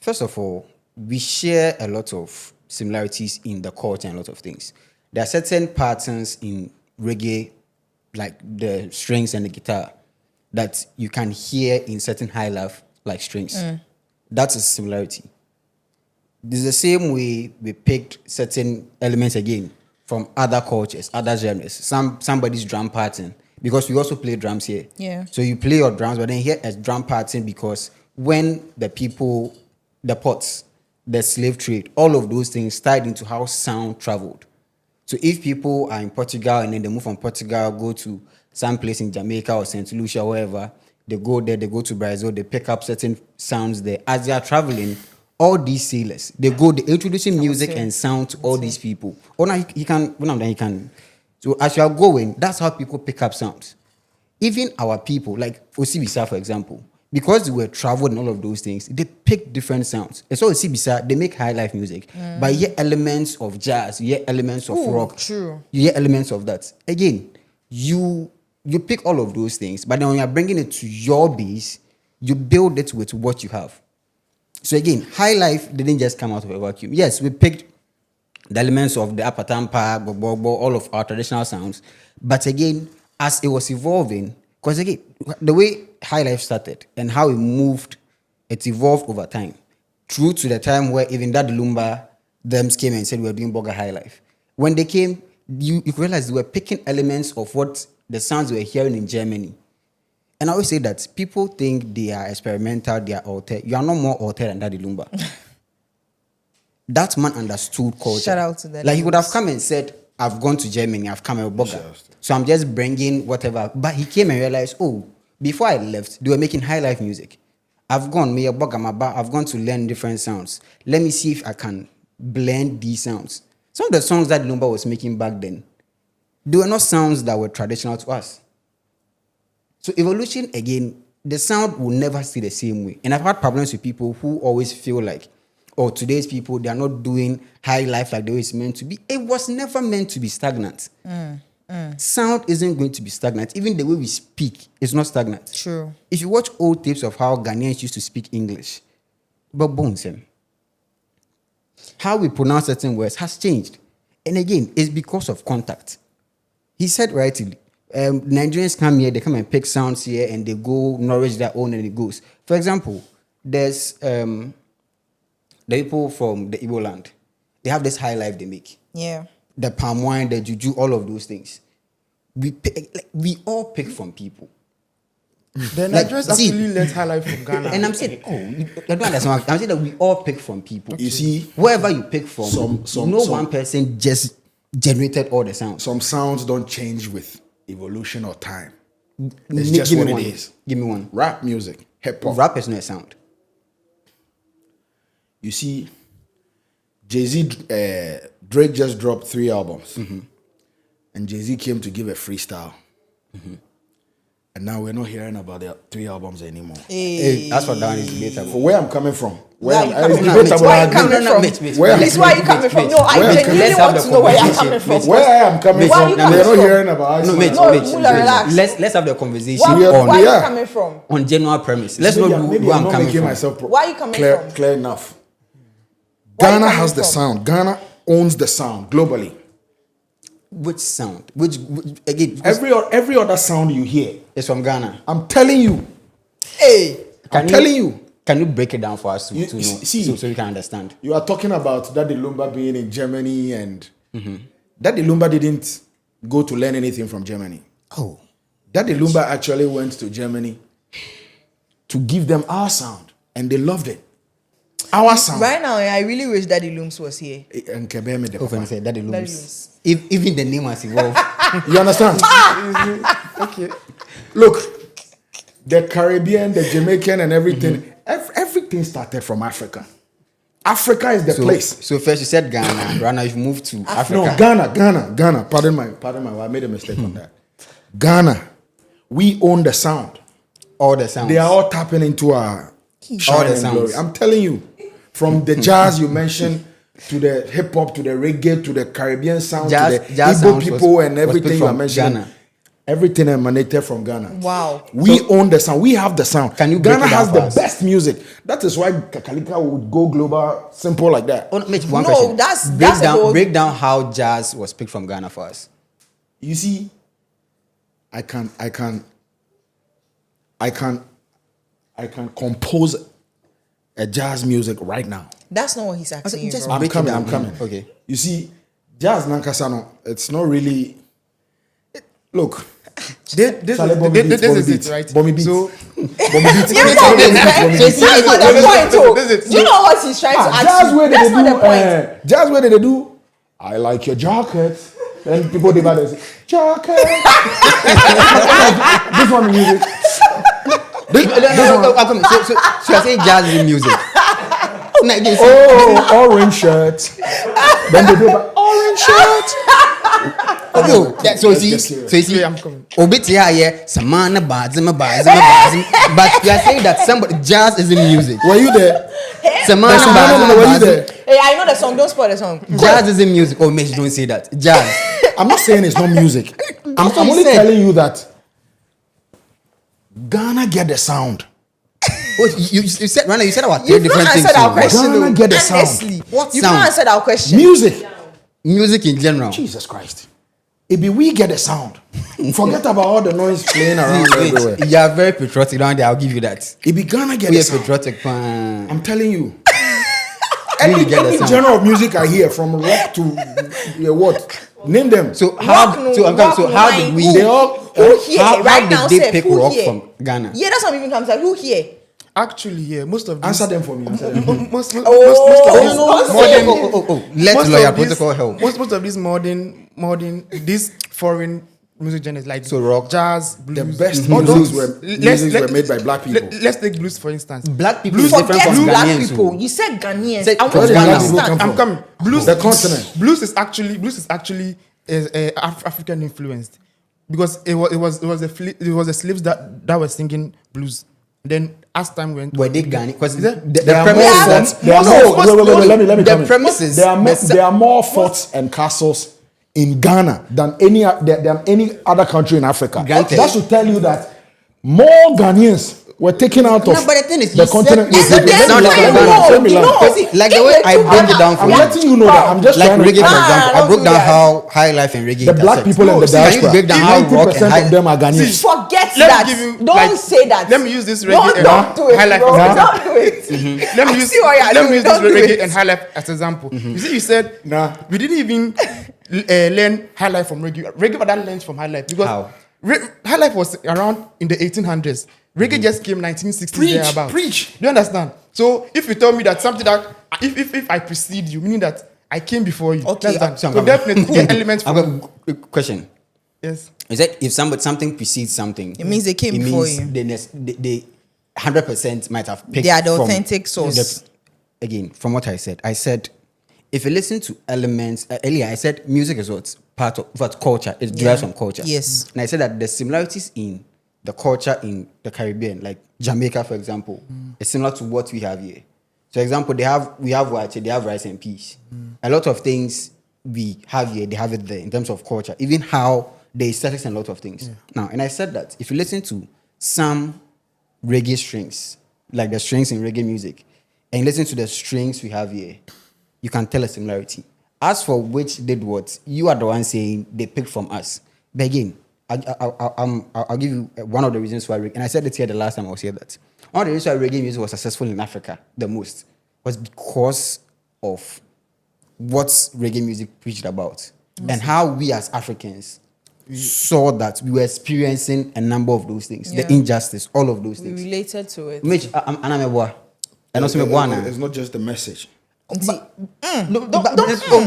Speaker 4: first of all, we share a lot of similarities in the culture and a lot of things. There are certain patterns in reggae, like the strings and the guitar, that you can hear in certain High Life, like strings. That's a similarity. This is the same way we picked certain elements again from other cultures, other genres. Somebody's drum pattern, because we also play drums here.
Speaker 2: Yeah.
Speaker 4: So you play your drums, but then here a drum pattern because when the people, the pots, the slave trade, all of those things tied into how sound traveled. So if people are in Portugal and then they move from Portugal, go to some place in Jamaica or St. Lucia or wherever, they go there, they go to Brazil, they pick up certain sounds there. As they are traveling, all these sailors, they're introducing music and sound to all these people. Oh, now he can, when I'm done, he can. So as you are going, that's how people pick up sounds. Even our people, like Osibisa, for example, because they were traveled and all of those things, they pick different sounds. And so Osibisa, they make high life music, but you hear elements of jazz, you hear elements of rock,
Speaker 2: true.
Speaker 4: you hear elements of that. Again, you pick all of those things, but then when you're bringing it to your base, you build it with what you have. So again, high life didn't just come out of a vacuum. Yes, we picked the elements of the Apatampa, Bobo, all of our traditional sounds, but again, as it was evolving, because again, the way high life started and how it moved, it evolved over time. Through to the time where even Daddy Lumba them came and said we were doing Boga high life. When they came, you realize they were picking elements of what the sounds we were hearing in Germany. And I always say that people think they are experimental, they are altered. You are not more altered than Daddy Lumba. That man understood culture.
Speaker 2: Shout out to that.
Speaker 4: Like he would have come and said, I've gone to Germany, I've come a Boga. So I'm just bringing whatever. But he came and realized, oh, before I left, they were making high life music. I've gone, I've gone to learn different sounds. Let me see if I can blend these sounds. Some of the songs that Lumba was making back then, they were not sounds that were traditional to us. So evolution, again, the sound will never stay the same way. And I've had problems with people who always feel like, oh, today's people, they are not doing high life like the way it's meant to be. It was never meant to be stagnant. Sound isn't going to be stagnant. Even the way we speak is not stagnant.
Speaker 2: True.
Speaker 4: If you watch old tapes of how Ghanaians used to speak English, but bones him. How we pronounce certain words has changed. And again, it's because of contact. He said rightly, Nigerians come here, they come and pick sounds here and they go nourish their own and it goes. For example, there's the people from the Igbo land. They have this high life they make.
Speaker 2: Yeah.
Speaker 4: The palm wine, the juju, all of those things. We all pick from people.
Speaker 3: The
Speaker 4: Like,
Speaker 3: Nigerians
Speaker 4: see-
Speaker 3: actually let high life from Ghana.
Speaker 4: And I'm saying, I don't understand. I'm saying that we all pick from people.
Speaker 1: You see,
Speaker 4: Wherever you pick from,
Speaker 1: some-
Speaker 4: one person just generated all the sounds.
Speaker 1: some sounds don't change with evolution or time. It's
Speaker 4: Give
Speaker 1: just
Speaker 4: me
Speaker 1: what
Speaker 4: one.
Speaker 1: it is.
Speaker 4: Give me one.
Speaker 1: Rap music, hip hop.
Speaker 4: Rap is not a sound.
Speaker 1: You see, Jay-Z, Drake just dropped 3 albums. And Jay-Z came to give a freestyle. And now we're not hearing about the 3 albums anymore.
Speaker 4: Hey, that's what that one is debatable.
Speaker 1: For where I'm coming from.
Speaker 2: Where
Speaker 1: I'm-
Speaker 2: you coming
Speaker 1: it's
Speaker 2: from?
Speaker 1: debatable,
Speaker 2: Where
Speaker 1: I
Speaker 2: you
Speaker 1: agree.
Speaker 2: coming from?
Speaker 1: Where
Speaker 2: Please, where are you coming from? No, I
Speaker 1: Where I'm
Speaker 2: genuinely
Speaker 1: coming-
Speaker 2: want to know where you're coming from.
Speaker 1: Where I am coming
Speaker 2: Why are
Speaker 1: from,
Speaker 2: you
Speaker 1: they're
Speaker 2: coming
Speaker 1: not
Speaker 2: from?
Speaker 1: hearing about
Speaker 4: No,
Speaker 1: Iceland.
Speaker 4: Mitch,
Speaker 2: No,
Speaker 4: Mitch,
Speaker 2: Mula, relax.
Speaker 4: let's have the conversation
Speaker 2: Where
Speaker 1: on-
Speaker 2: are you
Speaker 1: yeah.
Speaker 2: coming from?
Speaker 4: on general premise. Let's not
Speaker 1: Maybe,
Speaker 4: do
Speaker 1: maybe
Speaker 4: where
Speaker 1: I'm
Speaker 4: I'm
Speaker 1: not
Speaker 4: coming
Speaker 1: making
Speaker 4: from.
Speaker 1: myself
Speaker 2: Where are you coming
Speaker 1: clear,
Speaker 2: from?
Speaker 1: clear enough.
Speaker 2: Where are you
Speaker 1: Ghana
Speaker 2: coming
Speaker 1: has the
Speaker 2: from?
Speaker 1: sound. Ghana owns the sound globally.
Speaker 4: Which sound? Which again?
Speaker 1: Every other sound you hear,
Speaker 4: It's from Ghana.
Speaker 1: I'm telling you.
Speaker 2: Hey.
Speaker 1: I'm telling you.
Speaker 4: Can you break it down for us to
Speaker 1: You-
Speaker 4: know,
Speaker 1: see-
Speaker 4: so we can understand?
Speaker 1: You are talking about Daddy Lumba being in Germany, and Daddy Lumba didn't go to learn anything from Germany.
Speaker 4: Oh,
Speaker 1: Daddy Lumba actually went to Germany to give them our sound, and they loved it. Our sound.
Speaker 2: Right now, I really wish Daddy Looms was here.
Speaker 1: And Kebeme the
Speaker 4: often
Speaker 1: papa.
Speaker 4: said Daddy
Speaker 2: Daddy
Speaker 4: Looms.
Speaker 2: Looms.
Speaker 4: If even the name has evolved.
Speaker 1: You understand?
Speaker 3: Okay.
Speaker 1: Look, the Caribbean, the Jamaican, and everything, everything started from Africa. Africa is the place.
Speaker 4: So first you said Ghana, right now you've moved to Africa.
Speaker 1: No, Ghana. Pardon my, I made a mistake on that. Ghana, we own the sound.
Speaker 4: All the sounds.
Speaker 1: They are all tapping into our shine and
Speaker 4: sounds.
Speaker 1: glory. I'm telling you, from the jazz you mentioned to the hip hop to the reggae to the Caribbean sound
Speaker 4: Jazz-
Speaker 1: to the
Speaker 4: jazz
Speaker 1: Igbo
Speaker 4: sounds
Speaker 1: people
Speaker 4: was-
Speaker 1: and
Speaker 4: was
Speaker 1: everything
Speaker 4: picked
Speaker 1: you are
Speaker 4: from
Speaker 1: mentioning.
Speaker 4: Ghana.
Speaker 1: Everything emanated from Ghana.
Speaker 2: Wow.
Speaker 1: We own the sound. We have the sound.
Speaker 4: Can you break
Speaker 1: Ghana
Speaker 4: it down
Speaker 1: has
Speaker 4: for
Speaker 1: the
Speaker 4: us?
Speaker 1: best music. That is why Kakalika would go global, simple like that.
Speaker 4: Oh, Mitch, one
Speaker 2: No,
Speaker 4: question.
Speaker 2: that's a whole-
Speaker 4: break down how jazz was picked from Ghana for us.
Speaker 1: You see, I can compose a jazz music right now.
Speaker 2: That's not what he's asking you,
Speaker 4: just
Speaker 2: bro.
Speaker 4: break it
Speaker 1: I'm
Speaker 4: down.
Speaker 1: coming.
Speaker 4: Okay.
Speaker 1: You see, jazz nankasano, it's not really. Look,
Speaker 3: This
Speaker 1: Charlie, Bobby
Speaker 3: is
Speaker 1: Beats,
Speaker 3: it, right?
Speaker 1: Bobby Beats.
Speaker 3: So,
Speaker 2: You know this, right? That's not the point, though. You know what he's trying to ask
Speaker 1: Jazz
Speaker 2: you.
Speaker 1: where
Speaker 2: That's
Speaker 1: they
Speaker 2: not
Speaker 1: do,
Speaker 2: the point.
Speaker 1: jazz where they do. I like your jacket. Then people they buy this jacket. This one music.
Speaker 4: So you're saying jazz is music?
Speaker 1: Orange shirt. Then they do orange shirt.
Speaker 4: So you see,
Speaker 3: I'm coming.
Speaker 4: Obitia here, Samana Bazima, but you are saying that jazz isn't music.
Speaker 1: Were you there?
Speaker 4: Samana
Speaker 1: Were you there?
Speaker 2: Hey, I know the song. Don't spoil the song.
Speaker 4: Jazz isn't music. Oh, Mitch, don't say that. Jazz.
Speaker 1: I'm not saying it's not music. I'm
Speaker 4: what you
Speaker 1: only
Speaker 4: said.
Speaker 1: telling you that Ghana get the sound.
Speaker 4: You said, Rana, you said about three
Speaker 2: You've not
Speaker 4: different things.
Speaker 2: answered our
Speaker 4: so-
Speaker 2: question.
Speaker 1: Ghana
Speaker 2: though.
Speaker 1: get the sound.
Speaker 2: Honestly,
Speaker 4: What
Speaker 2: you've
Speaker 4: sound?
Speaker 2: not answered our question.
Speaker 1: Music.
Speaker 4: Music in general.
Speaker 1: Jesus Christ. It be we get the sound. Forget about all the noise playing around everywhere.
Speaker 4: You are very patriotic down there. I'll give you that.
Speaker 1: It be Ghana get
Speaker 4: We
Speaker 1: the
Speaker 4: are
Speaker 1: sound.
Speaker 4: patriotic. Man.
Speaker 1: I'm telling you.
Speaker 4: Really get the
Speaker 1: Any
Speaker 4: sound.
Speaker 1: genre of music I hear, from rock to what? Name them.
Speaker 4: So how?
Speaker 2: Rock, no,
Speaker 4: So I'm coming. So
Speaker 2: rock,
Speaker 4: how
Speaker 2: wine,
Speaker 4: did we?
Speaker 2: who?
Speaker 1: They all.
Speaker 2: Who here?
Speaker 4: How
Speaker 2: right
Speaker 4: did
Speaker 2: now,
Speaker 4: they
Speaker 2: say,
Speaker 4: pick
Speaker 2: who
Speaker 4: rock
Speaker 2: here?
Speaker 4: from Ghana?
Speaker 2: Yeah, that's what even comes like. Who here?
Speaker 3: Actually, yeah, most of these,
Speaker 1: Answer them for me. Answer them.
Speaker 3: most of
Speaker 2: Oh,
Speaker 3: these
Speaker 4: Let
Speaker 3: most
Speaker 4: lawyer
Speaker 3: of these-
Speaker 4: protocol help.
Speaker 3: Most of these modern these foreign music genres like
Speaker 4: So rock.
Speaker 3: jazz,
Speaker 1: The
Speaker 3: blues.
Speaker 1: best
Speaker 3: All
Speaker 1: musics
Speaker 3: those-
Speaker 1: were made by black people.
Speaker 3: Let's take blues for instance.
Speaker 4: Black people
Speaker 3: Blues-
Speaker 4: is different
Speaker 2: Forget
Speaker 4: from
Speaker 2: black
Speaker 4: Ghanaians.
Speaker 2: people.
Speaker 4: so-
Speaker 2: You said Ghanaians.
Speaker 4: Say-
Speaker 2: I want
Speaker 1: Where
Speaker 2: to
Speaker 1: did black
Speaker 2: understand.
Speaker 1: people come
Speaker 3: I'm
Speaker 1: from?
Speaker 3: coming. Blues.
Speaker 1: The continent.
Speaker 3: Blues is actually African influenced because it was the slaves that were singing blues. Then as time went,
Speaker 4: Were they Ghanaian? Because
Speaker 3: Is
Speaker 4: the
Speaker 3: that-
Speaker 1: There are more
Speaker 4: premise
Speaker 1: forts.
Speaker 4: is
Speaker 1: There are
Speaker 4: that
Speaker 1: more. Wait, let me
Speaker 4: the
Speaker 1: come in.
Speaker 4: premise is
Speaker 1: There are more forts and castles in Ghana than any other country in Africa.
Speaker 4: Granted.
Speaker 1: That should tell you that more Ghanaians were taken out of
Speaker 4: No, but the thing is,
Speaker 1: the
Speaker 4: you
Speaker 1: continent.
Speaker 4: said-
Speaker 1: Let me
Speaker 4: Sound like
Speaker 1: land.
Speaker 4: Ghana.
Speaker 1: Let me land.
Speaker 2: see,
Speaker 4: like the
Speaker 2: if
Speaker 4: way
Speaker 2: they
Speaker 4: I
Speaker 2: took
Speaker 4: broke
Speaker 2: Ghana-
Speaker 4: it down for
Speaker 1: I'm
Speaker 4: you.
Speaker 1: letting you know that. I'm just
Speaker 4: Like
Speaker 1: trying
Speaker 4: reggae,
Speaker 1: to.
Speaker 4: for example, I
Speaker 2: don't
Speaker 4: broke
Speaker 2: do
Speaker 4: down
Speaker 2: that.
Speaker 4: how high life and reggae
Speaker 1: The black
Speaker 4: intersect.
Speaker 1: people in the
Speaker 4: Can you
Speaker 1: diaspora,
Speaker 4: break down how rock
Speaker 1: 90%
Speaker 4: and high
Speaker 1: of them are Ghanaians.
Speaker 2: Forget
Speaker 3: Let me
Speaker 2: that.
Speaker 3: give you,
Speaker 2: Don't
Speaker 3: like,
Speaker 2: say that.
Speaker 3: let me use this reggae
Speaker 2: Don't,
Speaker 3: and
Speaker 2: don't do it,
Speaker 3: high life
Speaker 2: bro.
Speaker 3: as
Speaker 2: Don't do it.
Speaker 3: Let me
Speaker 2: I
Speaker 3: use
Speaker 2: see what you're
Speaker 3: let me
Speaker 2: doing.
Speaker 3: use this
Speaker 2: Don't do
Speaker 3: reggae
Speaker 2: it.
Speaker 3: and high life as example. You see, you said
Speaker 1: Nah.
Speaker 3: we didn't even learn high life from reggae. Reggae but that learned from high life because
Speaker 4: How?
Speaker 3: High life was around in the 1800s. Reggae just came 1960s thereabout.
Speaker 1: Preach.
Speaker 3: Do you understand? So if you tell me that something that if I precede you, meaning that I came before you,
Speaker 2: Okay.
Speaker 3: that's
Speaker 4: So
Speaker 3: done.
Speaker 4: I'm
Speaker 3: So definitely get elements
Speaker 4: I've
Speaker 3: from
Speaker 4: got a question.
Speaker 3: yes.
Speaker 4: Is that if something precedes something,
Speaker 2: It means they came
Speaker 4: it
Speaker 2: before
Speaker 4: means
Speaker 2: you.
Speaker 4: They 100% might have picked.
Speaker 2: They are the
Speaker 4: from
Speaker 2: authentic source.
Speaker 4: Again, from what I said, if you listen to elements earlier, I said music is what's part of what culture. It derives from culture.
Speaker 2: Yes.
Speaker 4: And I said that the similarities in the culture in the Caribbean, like Jamaica, for example, is similar to what we have here. So, example, we have what they have rice and peas. A lot of things we have here, they have it there in terms of culture. Even how they aesthetics and a lot of things. Now, and I said that if you listen to some reggae strings, like the strings in reggae music, and listen to the strings we have here, you can tell a similarity. As for which did what, you are the one saying they picked from us. But again, I'll give you one of the reasons why, and I said it here the last time I was here, that one of the reasons why reggae music was successful in Africa the most was because of what reggae music preached about and how we as Africans saw that we were experiencing a number of those things, the
Speaker 2: Yeah.
Speaker 4: injustice, all of those
Speaker 2: We
Speaker 4: things.
Speaker 2: related to it.
Speaker 4: Mitch, I'm a and also me boy.
Speaker 1: It's not just the message.
Speaker 2: See,
Speaker 4: No,
Speaker 2: don't-
Speaker 4: I'm not
Speaker 2: just
Speaker 4: I'm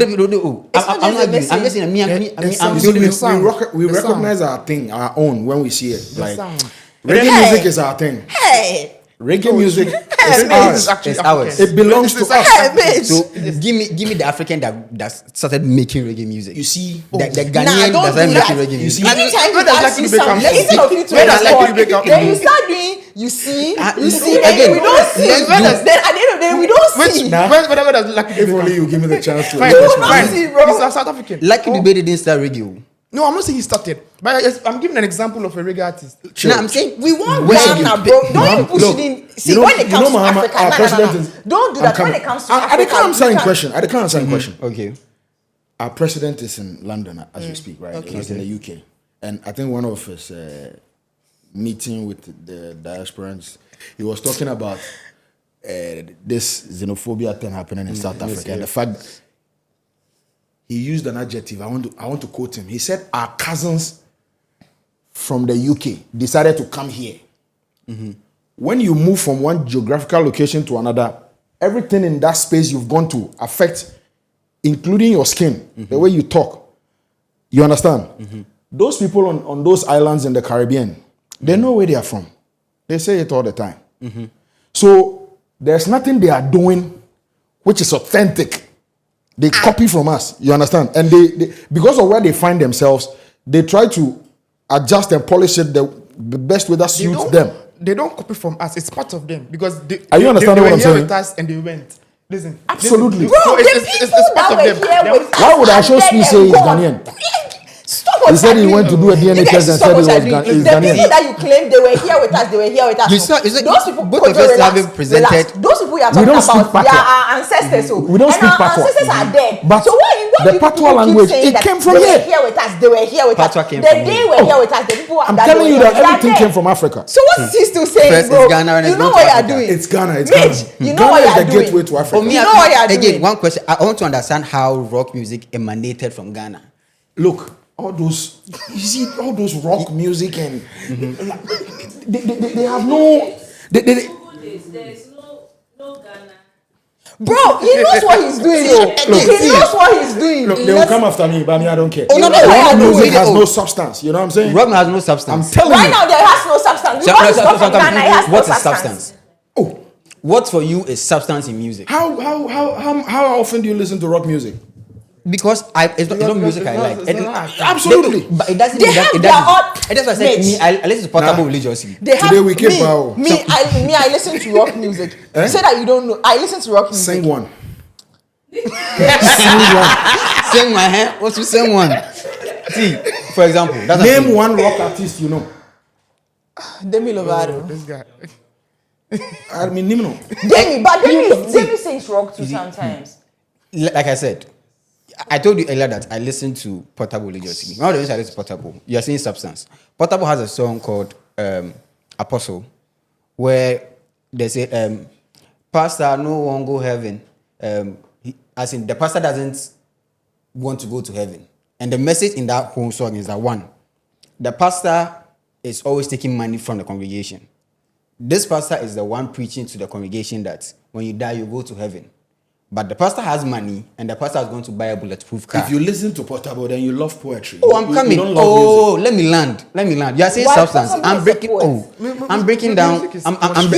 Speaker 4: just saying, I'm
Speaker 1: See,
Speaker 4: building
Speaker 1: we,
Speaker 4: it.
Speaker 3: sound.
Speaker 1: we
Speaker 3: The
Speaker 1: recognize our thing, our own, when we see it. Like
Speaker 3: sound.
Speaker 1: reggae
Speaker 2: Hey.
Speaker 1: music is our thing.
Speaker 2: hey,
Speaker 1: Reggae music
Speaker 2: Hey,
Speaker 1: is
Speaker 2: man.
Speaker 1: ours.
Speaker 3: This is actually
Speaker 4: It's
Speaker 3: African.
Speaker 4: ours.
Speaker 1: It belongs
Speaker 3: This
Speaker 1: to
Speaker 3: is
Speaker 1: us.
Speaker 2: hey, bitch.
Speaker 4: So give me the African that started making reggae music.
Speaker 1: You see,
Speaker 4: the
Speaker 2: Nah,
Speaker 4: Ghanaian
Speaker 2: don't
Speaker 4: that started
Speaker 2: do
Speaker 4: making
Speaker 2: that.
Speaker 4: reggae
Speaker 1: You
Speaker 4: music.
Speaker 1: see-
Speaker 2: Anytime
Speaker 3: Where
Speaker 2: you
Speaker 3: does
Speaker 2: ask
Speaker 3: Lucky
Speaker 2: me
Speaker 3: Dube come
Speaker 2: something,
Speaker 3: from?
Speaker 2: instead of you to
Speaker 3: Where does Lucky
Speaker 2: respond,
Speaker 3: Dube come
Speaker 2: then
Speaker 3: from?
Speaker 2: you start doing, you see,
Speaker 4: again,
Speaker 2: then we don't see.
Speaker 4: let's
Speaker 2: Then
Speaker 4: do-
Speaker 2: at the end of the day, we don't
Speaker 3: Which
Speaker 2: see.
Speaker 1: Nah.
Speaker 3: where does Lucky Dube
Speaker 1: if
Speaker 3: come
Speaker 1: only
Speaker 3: from?
Speaker 1: you give me the chance to
Speaker 3: Fine,
Speaker 1: express
Speaker 2: fine.
Speaker 1: myself.
Speaker 2: See, bro.
Speaker 3: He's a South African.
Speaker 4: Lucky Dube didn't start reggae.
Speaker 3: No, I'm not saying he started. But I'm giving an example of a reggae artist.
Speaker 1: Chill.
Speaker 4: No, I'm saying
Speaker 2: We want
Speaker 4: where
Speaker 2: Ghana,
Speaker 4: you
Speaker 2: bro.
Speaker 4: pick-
Speaker 2: Don't you push
Speaker 1: Look,
Speaker 2: it in. See,
Speaker 1: you know-
Speaker 2: when it
Speaker 1: you
Speaker 2: comes
Speaker 1: know
Speaker 2: to
Speaker 1: Muhammad,
Speaker 2: Africa,
Speaker 1: our
Speaker 2: no.
Speaker 1: president is-
Speaker 2: Don't do
Speaker 1: I'm
Speaker 2: that. When
Speaker 1: coming.
Speaker 2: it comes to
Speaker 1: I
Speaker 2: Africa,
Speaker 1: can't answer
Speaker 2: we
Speaker 1: in
Speaker 2: can't-
Speaker 1: question. I can't answer in question.
Speaker 4: Okay.
Speaker 1: Our president is in London as we speak, right? He's in the UK, and I think one of his meeting with the diasporans, he was talking about this xenophobia thing happening in South Africa, and the fact that he used an adjective. I want to quote him. He said, "Our cousins from the UK decided to come here. When you move from one geographical location to another, everything in that space you've gone to affects, including your skin, the way you talk. You understand? Those people on those islands in the Caribbean, they know where they are from. They say it all the time. So there's nothing they are doing which is authentic. They copy from us. You understand? And they because of where they find themselves, they try to adjust and polish it the best way that suits them.
Speaker 3: They don't copy from us. It's part of them because
Speaker 1: Are you understanding what I'm saying?
Speaker 3: They were here with us and they went. Listen,
Speaker 1: Absolutely.
Speaker 3: Listen.
Speaker 2: Bro,
Speaker 3: So
Speaker 2: the people that were here with us
Speaker 1: Why would
Speaker 2: are
Speaker 1: Asho
Speaker 2: dead
Speaker 1: Smith
Speaker 2: and
Speaker 1: say he's
Speaker 2: gone.
Speaker 1: Ghanaian?
Speaker 2: Stop
Speaker 1: He
Speaker 2: what
Speaker 1: said
Speaker 2: you're
Speaker 1: he went to
Speaker 2: doing.
Speaker 1: do a DNA
Speaker 2: You guys
Speaker 1: test and
Speaker 2: stop
Speaker 1: said he
Speaker 2: what
Speaker 1: was
Speaker 2: you're doing.
Speaker 1: he's
Speaker 2: The
Speaker 1: Ghanaian.
Speaker 2: people that you claim they were here with us, they were here with us.
Speaker 4: You saw- you saw-
Speaker 2: those people,
Speaker 4: both of
Speaker 2: Kojo,
Speaker 4: us
Speaker 2: relax,
Speaker 4: having presented-
Speaker 2: relax. Those people you are
Speaker 1: We
Speaker 2: talking
Speaker 1: don't speak
Speaker 2: about, they
Speaker 1: patois.
Speaker 2: are our ancestors. So.
Speaker 1: We don't
Speaker 2: and
Speaker 1: speak
Speaker 2: our
Speaker 1: patois.
Speaker 2: ancestors are dead.
Speaker 1: But
Speaker 2: so why
Speaker 1: the
Speaker 2: you
Speaker 1: patois
Speaker 2: people keep
Speaker 1: language,
Speaker 2: saying
Speaker 1: it
Speaker 2: that
Speaker 1: came from
Speaker 2: they
Speaker 1: here.
Speaker 2: were here with us, they were here with
Speaker 4: Patois
Speaker 2: us.
Speaker 4: came
Speaker 2: The
Speaker 4: from
Speaker 2: day
Speaker 4: here.
Speaker 2: were here with us, the people
Speaker 1: I'm
Speaker 2: that
Speaker 1: telling
Speaker 2: they
Speaker 1: you
Speaker 2: were
Speaker 1: that
Speaker 2: here, they are
Speaker 1: everything
Speaker 2: dead.
Speaker 1: came from Africa.
Speaker 2: So what is he still saying,
Speaker 4: First,
Speaker 2: bro?
Speaker 4: it's Ghana and
Speaker 2: You
Speaker 4: it's
Speaker 2: know
Speaker 4: not
Speaker 2: what
Speaker 4: Africa.
Speaker 2: you're doing.
Speaker 1: It's Ghana. It's
Speaker 2: Mitch,
Speaker 1: Ghana.
Speaker 2: you know
Speaker 1: Ghana
Speaker 2: what
Speaker 1: is
Speaker 2: you're
Speaker 1: the
Speaker 2: doing.
Speaker 1: gateway to Africa.
Speaker 4: For me,
Speaker 2: You know what you're
Speaker 4: again,
Speaker 2: doing.
Speaker 4: one question. I want to understand how rock music emanated from Ghana.
Speaker 1: Look, all those you see, all those rock music and they have no. They,
Speaker 5: There's no Ghana.
Speaker 2: Bro, he knows what he's doing. He knows what he's doing.
Speaker 1: look, they will come after me, but me, I don't care.
Speaker 4: Oh, no, no,
Speaker 1: rock
Speaker 2: no,
Speaker 1: music
Speaker 4: no,
Speaker 1: has
Speaker 4: no.
Speaker 1: no substance. You know what I'm saying?
Speaker 4: Rock has no
Speaker 1: I'm
Speaker 4: substance.
Speaker 1: telling
Speaker 2: Right
Speaker 1: you.
Speaker 2: now, there has no substance.
Speaker 4: So-
Speaker 2: Because it's
Speaker 4: so-
Speaker 2: not
Speaker 4: so-
Speaker 2: from
Speaker 4: so-
Speaker 2: Ghana, it has no
Speaker 4: what is
Speaker 2: substance.
Speaker 4: substance?
Speaker 1: Oh,
Speaker 4: What for you is substance in music?
Speaker 1: how often do you listen to rock music?
Speaker 4: Because it's not music I like.
Speaker 3: it's not.
Speaker 1: Absolutely.
Speaker 4: But it doesn't
Speaker 2: They
Speaker 4: mean that
Speaker 2: have
Speaker 4: it
Speaker 2: their
Speaker 4: doesn't.
Speaker 2: own-
Speaker 4: And that's why I said
Speaker 2: Mitch.
Speaker 4: me, I listen to portable
Speaker 1: Nah.
Speaker 4: religiously.
Speaker 2: They have
Speaker 1: Today we came power.
Speaker 2: I listen to rock music.
Speaker 1: Eh?
Speaker 2: You say that you don't know. I listen to rock music.
Speaker 1: Sing one.
Speaker 4: Sing my hand. What's to sing one? See, for example, that's
Speaker 1: Name one rock artist you know.
Speaker 2: Demi Lovato.
Speaker 3: This guy.
Speaker 1: I mean, Nimno.
Speaker 2: Demi sings rock too sometimes.
Speaker 4: Like I said, I told you earlier that I listen to portable religiously. One of the reasons I listen to portable, you are saying substance. Portable has a song called Apostle, where they say, Pastor, no one go heaven. As in, the pastor doesn't want to go to heaven. And the message in that whole song is that one, the pastor is always taking money from the congregation. This pastor is the one preaching to the congregation that when you die, you go to heaven. But the pastor has money, and the pastor is going to buy a bulletproof car.
Speaker 1: If you listen to Portable, then you love poetry.
Speaker 4: Oh, I'm
Speaker 1: You
Speaker 4: coming.
Speaker 1: don't love
Speaker 4: Oh, let me land. You are saying
Speaker 2: Why
Speaker 4: substance.
Speaker 2: Portable
Speaker 4: I'm
Speaker 2: is a
Speaker 4: breaking.
Speaker 2: poet?
Speaker 4: Oh, I'm breaking down.
Speaker 3: Music is
Speaker 4: I'm
Speaker 3: much-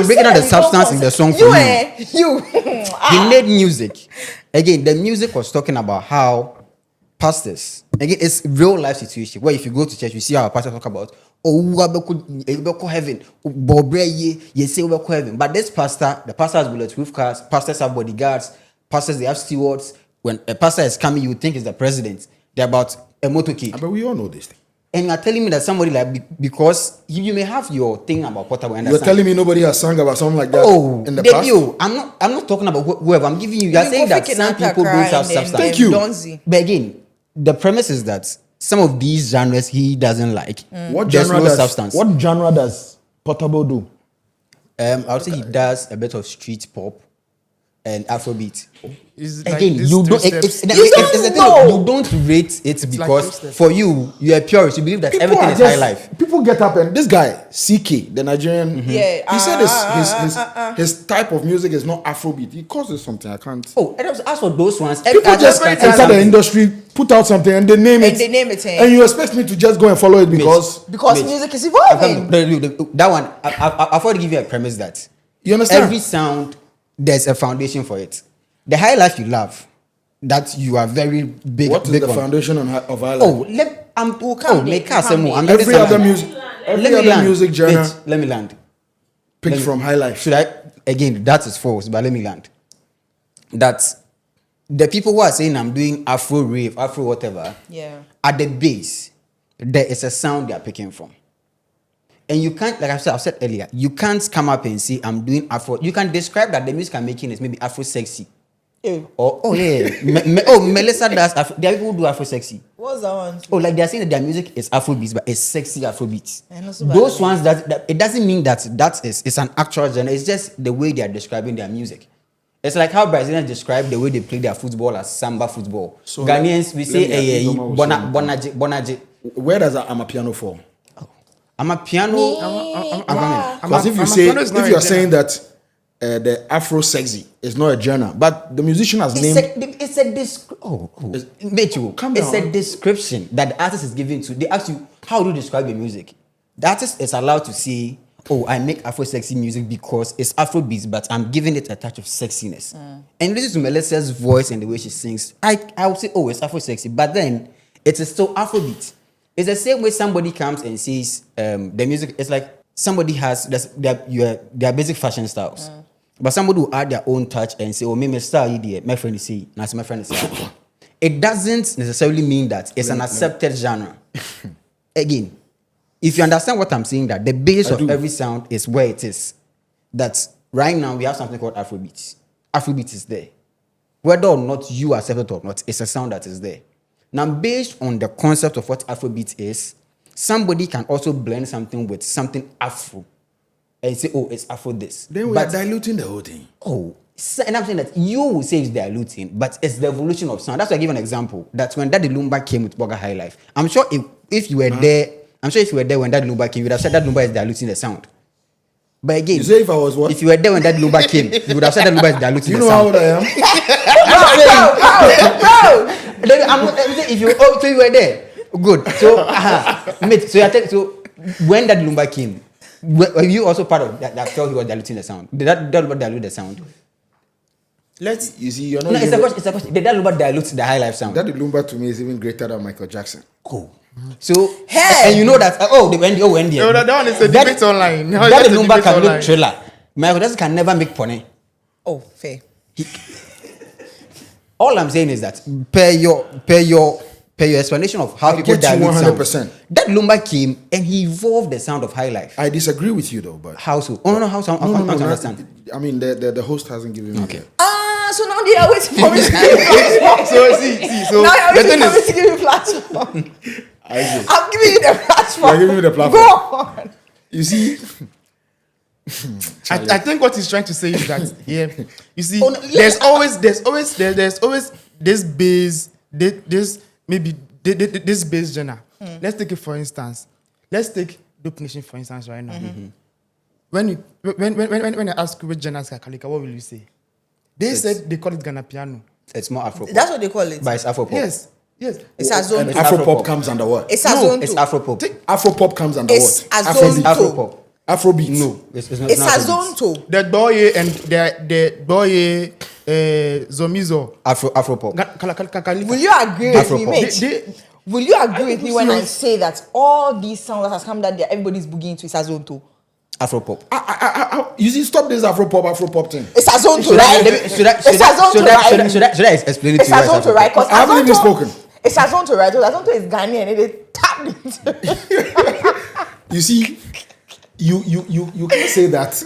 Speaker 4: breaking down the substance in the song for you. He made music. Again, the music was talking about how pastors. Again, it's real life situation where if you go to church, you see how pastors talk about, oh, we go heaven. You say we go heaven. But this pastor, the pastor has bulletproof cars. Pastors have bodyguards. Pastors, they have stewards. When a pastor is coming, you would think it's the president. They're about a motorcade.
Speaker 1: But we all know this thing.
Speaker 4: And you're telling me that somebody because you may have your thing about portable.
Speaker 1: You're telling me nobody has sung about something like that in the
Speaker 4: they
Speaker 1: past?
Speaker 4: do. I'm not talking about whoever. I'm giving you. You're saying that some people don't have substance.
Speaker 1: Thank you.
Speaker 4: But again, the premise is that some of these genres he doesn't like.
Speaker 1: What
Speaker 4: There's
Speaker 1: genre
Speaker 4: no
Speaker 1: does
Speaker 4: substance.
Speaker 1: What genre does Portable do?
Speaker 4: I would say he does a bit of street pop and Afrobeat.
Speaker 3: It's like
Speaker 4: Again,
Speaker 3: this
Speaker 4: you don't.
Speaker 3: three-step-
Speaker 4: It's the thing,
Speaker 2: know.
Speaker 4: you don't rate it because
Speaker 3: two-step.
Speaker 4: for you're a purist. You believe that everything is high life.
Speaker 1: People get up and this guy CK, the Nigerian,
Speaker 2: Yeah.
Speaker 1: he said his type of music is not Afrobeat. He calls it something I can't.
Speaker 4: Oh, and as for those ones,
Speaker 1: People just enter the industry, put out something, and they name it. And you expect me to just go and follow it because
Speaker 4: Mitch,
Speaker 2: music is evolving.
Speaker 4: That one, I've already give you a premise that
Speaker 1: you understand.
Speaker 4: every sound there's a foundation for it. The high life you love, that you are very big.
Speaker 1: What is
Speaker 4: big
Speaker 1: the
Speaker 4: on.
Speaker 1: foundation of our
Speaker 4: Oh,
Speaker 1: life?
Speaker 4: make us a more.
Speaker 1: Every other music genre
Speaker 4: Let me land.
Speaker 1: picked from high life.
Speaker 4: Should I again? That is false, but let me land. That the people who are saying I'm doing Afro rave, Afro whatever,
Speaker 2: Yeah.
Speaker 4: at the base, there is a sound they are picking from. And you can't, like I've said earlier, you can't come up and say I'm doing Afro. You can describe that the music I'm making is maybe Afro sexy.
Speaker 2: Ew.
Speaker 4: Or Melissa does Afro. There are people who do Afro sexy.
Speaker 2: What's that one?
Speaker 4: Oh, like they're saying that their music is Afro beats, but it's sexy Afro beats.
Speaker 2: I know so bad.
Speaker 4: Those ones that it doesn't mean that it's an actual genre. It's just the way they are describing their music. It's like how Brazilians describe the way they play their football as samba football.
Speaker 1: So
Speaker 4: Ghanaians, we
Speaker 1: let me
Speaker 4: say
Speaker 1: ask you someone was saying.
Speaker 4: bonaje.
Speaker 1: Where does I'm a piano fall?
Speaker 4: I'm a piano.
Speaker 1: Because if you are saying that the Afro sexy is not a genre, but the musician has named.
Speaker 4: It's a description that the artist is giving to. They ask you, how do you describe your music? The artist is allowed to say, oh, I make Afro sexy music because it's Afro beats, but I'm giving it a touch of sexiness. And listen to Melissa's voice and the way she sings. I would say, oh, it's Afro sexy, but then it is still Afro beats. It's the same way somebody comes and says the music. It's like somebody has their basic fashion styles, but somebody will add their own touch and say, oh, me style idea. My friend is saying, my friend is saying. It doesn't necessarily mean that it's an accepted genre. Again, if you understand what I'm saying, that the base of every sound is where it is. That right now we have something called Afrobeats. Afrobeats is there. Whether or not you accept it or not, it's a sound that is there. Now, based on the concept of what Afrobeat is, somebody can also blend something with something Afro and say, oh, it's Afro this.
Speaker 1: Then we are diluting the whole thing.
Speaker 4: Oh, and I'm saying that you will say it's diluting, but it's the evolution of sound. That's why I give an example. That when Daddy Lumba came with Bugger High Life, I'm sure if you were there, I'm sure if you were there when Daddy Lumba came, you would have said that Lumba is diluting the sound. But again,
Speaker 1: you say if I was what?
Speaker 4: If you were there when Daddy Lumba came, you would have said that Lumba is diluting the sound.
Speaker 1: You know how old I am?
Speaker 4: If you were there, good. So, mate, so when that Lumba came, were you also part of that felt he was diluting the sound? Did that Lumba dilute the sound?
Speaker 1: You see, you're not.
Speaker 4: No, it's a question. Did that Lumba dilute the high life sound?
Speaker 1: That Lumba to me is even greater than Michael Jackson.
Speaker 4: Oh. So, and you know that, when
Speaker 3: No, that one is a debate online. No,
Speaker 4: that Lumba can make Thriller. Michael Jackson can never make Pony.
Speaker 2: Oh, fair.
Speaker 4: All I'm saying is that per your explanation of how people dilute
Speaker 1: 100%.
Speaker 4: sound, that Lumba came and he evolved the sound of high life.
Speaker 1: I disagree with you though, but
Speaker 4: How so? Oh no, how so? I want to understand.
Speaker 1: I mean, the host hasn't given me.
Speaker 4: Okay.
Speaker 2: So now they are waiting for me to give you platform.
Speaker 3: So
Speaker 2: now you're
Speaker 3: the
Speaker 2: waiting
Speaker 3: thing
Speaker 2: for me
Speaker 3: is,
Speaker 2: to give you platform.
Speaker 1: I
Speaker 2: I'm giving you the platform.
Speaker 1: You're giving me the platform.
Speaker 2: Go on.
Speaker 1: You see,
Speaker 3: I think what he's trying to say is that you see,
Speaker 2: Oh, no,
Speaker 3: there's always this base, this base genre. Let's take it for instance. Let's take Dope Nation for instance right now. When I ask you which genre is Kakalika, what will you say? They said they call it Ghana piano.
Speaker 4: It's more Afro.
Speaker 2: That's what they call it.
Speaker 4: But it's Afro pop.
Speaker 3: Yes.
Speaker 2: It's a zone.
Speaker 4: It's
Speaker 1: Afro
Speaker 4: Afro-pop.
Speaker 1: pop comes under what?
Speaker 2: It's a zone.
Speaker 4: It's Afro pop.
Speaker 1: Afro pop comes under
Speaker 2: It's
Speaker 1: what?
Speaker 2: a zone.
Speaker 4: Afro pop.
Speaker 1: Afrobeat.
Speaker 4: No, it's not.
Speaker 2: It's
Speaker 4: not
Speaker 2: a zone too.
Speaker 3: The boy and the boy Zomizo.
Speaker 4: Afro pop.
Speaker 2: Will you agree with me,
Speaker 4: Afro-pop.
Speaker 2: mate? Will you agree with me when I say that all these sounds that has come that everybody's boogieing to is a zone too?
Speaker 4: Afro pop.
Speaker 1: You see, stop this Afro pop thing.
Speaker 2: It's a zone too, right? It's a zone too, right?
Speaker 4: Should I explain it
Speaker 2: It's
Speaker 4: to you?
Speaker 2: a zone too, right? Because
Speaker 1: I haven't even spoken.
Speaker 2: It's a zone too, right? Because a zone too is Ghanaian and they tapped into.
Speaker 1: You see, you can't say that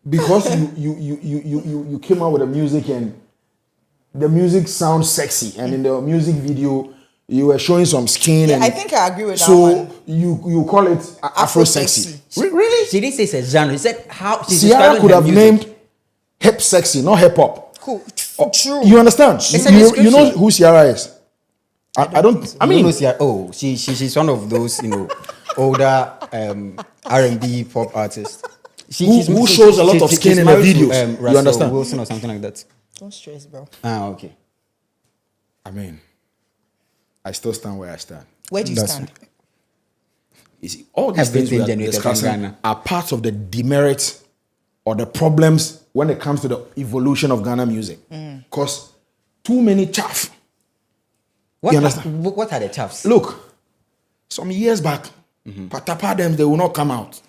Speaker 1: because you came out with the music and the music sounds sexy, and in the music video you were showing some skin.
Speaker 2: Yeah,
Speaker 1: and
Speaker 2: I think I agree with that
Speaker 1: so
Speaker 2: one.
Speaker 1: you call it Afro sexy.
Speaker 4: Really? She didn't say it's a genre. She said how.
Speaker 1: Ciara could have named hip sexy, not hip hop.
Speaker 2: Cool. True.
Speaker 1: You understand?
Speaker 4: It's a
Speaker 1: You
Speaker 4: description.
Speaker 1: know who Ciara is? I don't. I mean,
Speaker 4: she's one of those older R&B pop artists.
Speaker 1: Who shows a lot of skin in the videos. You understand?
Speaker 4: Wilson or something like that.
Speaker 2: Don't stress, bro.
Speaker 4: Okay.
Speaker 1: I mean, I still stand where I stand.
Speaker 2: Where do you stand?
Speaker 1: You see, all these things we
Speaker 4: Everything
Speaker 1: are
Speaker 4: generated from
Speaker 1: discussing
Speaker 4: Ghana.
Speaker 1: are part of the demerits or the problems when it comes to the evolution of Ghana music. Because too many chaff. You understand?
Speaker 4: What are the chaffs?
Speaker 1: Look, some years back, Patapa them, they will not come out.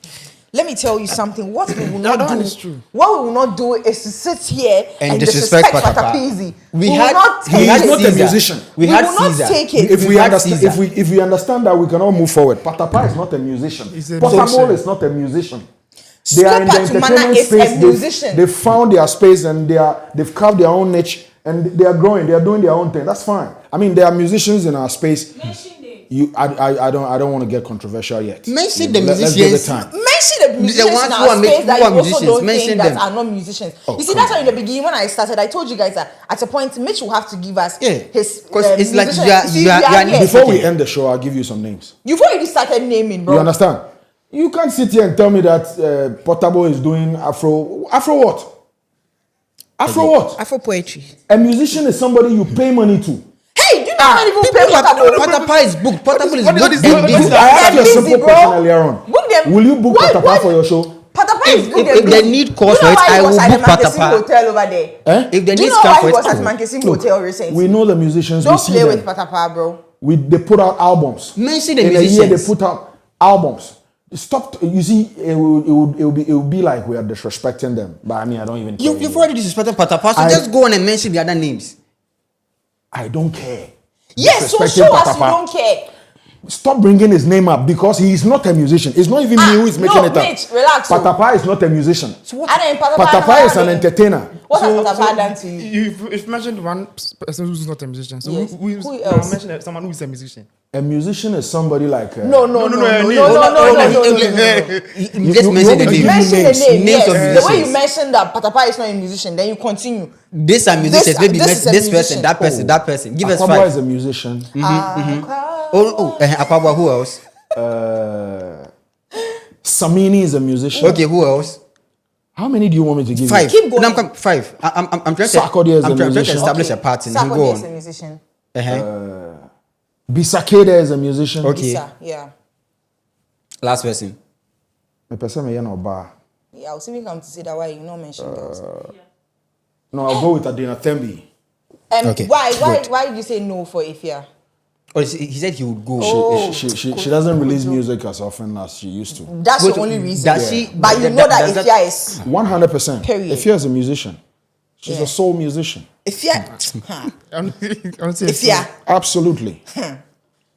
Speaker 2: Let me tell you something. What we will not
Speaker 3: That one
Speaker 2: do,
Speaker 3: is true.
Speaker 2: what we will not do is to sit here
Speaker 4: And
Speaker 2: and
Speaker 4: disrespect
Speaker 2: disrespect
Speaker 4: Patapa.
Speaker 2: Patapizi.
Speaker 4: We
Speaker 2: will
Speaker 4: had-
Speaker 2: not
Speaker 4: he
Speaker 2: take
Speaker 1: He is
Speaker 2: it.
Speaker 1: not a
Speaker 4: Caesar.
Speaker 1: musician.
Speaker 2: We
Speaker 4: had
Speaker 2: will not
Speaker 4: Caesar.
Speaker 2: take it.
Speaker 1: If we
Speaker 4: had
Speaker 1: understand,
Speaker 4: Caesar.
Speaker 1: if we understand that, we cannot move forward. Patapa is not a musician.
Speaker 3: He's a
Speaker 1: Portable
Speaker 3: musician.
Speaker 1: is not a musician. They are in the
Speaker 2: Scopa Tumana
Speaker 1: entertainment
Speaker 2: is a
Speaker 1: space.
Speaker 2: musician.
Speaker 1: They found their space and they've carved their own niche and they are growing. They are doing their own thing. That's fine. I mean, there are musicians in our space.
Speaker 5: Mention names.
Speaker 1: I don't want to get controversial yet.
Speaker 4: Mention the
Speaker 1: Let's give it
Speaker 4: musicians.
Speaker 1: time.
Speaker 2: Mention the musicians
Speaker 4: ones
Speaker 2: in
Speaker 4: who
Speaker 2: our
Speaker 4: are
Speaker 2: space that
Speaker 4: who
Speaker 2: you
Speaker 4: are
Speaker 2: also
Speaker 4: musicians,
Speaker 2: don't
Speaker 4: mention
Speaker 2: think that
Speaker 4: them.
Speaker 2: are not musicians.
Speaker 1: Oh,
Speaker 2: You see,
Speaker 1: come
Speaker 2: that's why in the beginning when I started, I told you guys that at a point Mitch will have to give us his
Speaker 4: because it's like
Speaker 2: musician.
Speaker 4: you are-
Speaker 2: See,
Speaker 4: you are-
Speaker 2: we
Speaker 4: you are-
Speaker 2: here.
Speaker 1: Before we end the show, I'll give you some names.
Speaker 2: You've already started naming, bro.
Speaker 1: You understand? You can't sit here and tell me that Portable is doing Afro. Afro what? Afro what?
Speaker 2: Afro poetry.
Speaker 1: A musician is somebody you pay money to.
Speaker 2: Hey, do you can't even pay Portable.
Speaker 4: Patapa is booked. Portable is
Speaker 3: what
Speaker 4: booked.
Speaker 3: is-
Speaker 4: and
Speaker 3: what
Speaker 4: busy.
Speaker 3: is-
Speaker 1: I asked you a
Speaker 2: Busy,
Speaker 1: simple
Speaker 2: bro.
Speaker 1: question earlier on.
Speaker 2: Book them.
Speaker 1: Will you book
Speaker 2: What-
Speaker 1: Patapa
Speaker 2: what-
Speaker 1: for your show?
Speaker 2: Patapa is booked
Speaker 4: if
Speaker 2: and
Speaker 4: they
Speaker 2: busy.
Speaker 4: need
Speaker 2: Do
Speaker 4: cause
Speaker 2: you
Speaker 4: for
Speaker 2: know
Speaker 4: it,
Speaker 2: why he
Speaker 4: I
Speaker 2: was
Speaker 4: will
Speaker 2: at the
Speaker 4: book
Speaker 2: Mankesim
Speaker 4: Patapa.
Speaker 2: Hotel over there?
Speaker 1: Eh?
Speaker 4: If they
Speaker 2: Do you
Speaker 4: need
Speaker 2: know
Speaker 4: come
Speaker 2: why
Speaker 4: for
Speaker 2: he was
Speaker 4: it,
Speaker 2: at Mankesim Hotel recently?
Speaker 1: We know the musicians.
Speaker 2: Don't
Speaker 1: we see
Speaker 2: play
Speaker 1: them.
Speaker 2: with Patapa, bro.
Speaker 1: They put out albums.
Speaker 4: mention the
Speaker 1: In a year,
Speaker 4: musicians.
Speaker 1: they put out albums. Stop. You see, it will be like we are disrespecting them. But I mean, I don't even care.
Speaker 4: You've already disrespected Patapa, so
Speaker 1: I-
Speaker 4: just go on and mention the other names.
Speaker 1: I don't care.
Speaker 2: Yes, so
Speaker 1: Disrespecting
Speaker 2: show us you
Speaker 1: Patapa.
Speaker 2: don't care.
Speaker 1: Stop bringing his name up because he is not a musician. It's not even me who is making it up.
Speaker 2: Mitch, relax.
Speaker 1: Patapa is not a musician.
Speaker 2: And then
Speaker 1: Patapa is an entertainer.
Speaker 2: What has Patapa done to you?
Speaker 3: You've mentioned one person who's not a musician. So
Speaker 2: Yes.
Speaker 3: who
Speaker 2: Who else?
Speaker 3: mention someone who is a musician.
Speaker 1: A musician is somebody like.
Speaker 2: No.
Speaker 4: Just mention the
Speaker 1: you
Speaker 4: names.
Speaker 2: Mention the name.
Speaker 4: Names
Speaker 2: Yes.
Speaker 4: of
Speaker 2: The way
Speaker 4: musicians.
Speaker 2: you mentioned that Patapa is not a musician, then you continue.
Speaker 4: These are musicians. Maybe
Speaker 2: this is a
Speaker 4: this person,
Speaker 2: musician.
Speaker 4: that person, that person. Give us
Speaker 1: Aquaba is
Speaker 4: five.
Speaker 1: a musician.
Speaker 4: Apabwa, who else?
Speaker 1: Samini is a musician.
Speaker 4: Okay, who else?
Speaker 1: How many do you want me to give
Speaker 4: Five.
Speaker 1: you?
Speaker 2: Keep going.
Speaker 4: No, five. I'm trying to.
Speaker 1: Sarkodie is a
Speaker 4: I'm trying to
Speaker 1: musician.
Speaker 4: establish a pattern. Go
Speaker 2: Sarkodie is a
Speaker 4: on.
Speaker 2: musician.
Speaker 1: Bisakeda is a musician.
Speaker 4: Okay.
Speaker 2: Issa, yeah.
Speaker 4: Last person.
Speaker 1: Me person me yana oba.
Speaker 2: Yeah, I'll see me come to say that why you not mention those.
Speaker 1: No, I'll go with Adina Thembi.
Speaker 4: Okay,
Speaker 2: Why did you say no for Ifya?
Speaker 4: Oh, he said he would go.
Speaker 1: She doesn't release music as often as she used to.
Speaker 2: That's
Speaker 4: But
Speaker 2: the only reason.
Speaker 4: does she-
Speaker 2: But you
Speaker 4: that-
Speaker 2: know that
Speaker 4: does that-
Speaker 2: Ifya is
Speaker 1: 100%.
Speaker 2: Period.
Speaker 1: Ifya is a musician. She's
Speaker 2: Yeah.
Speaker 1: a soul musician.
Speaker 2: Ifya. Ifya.
Speaker 1: Absolutely.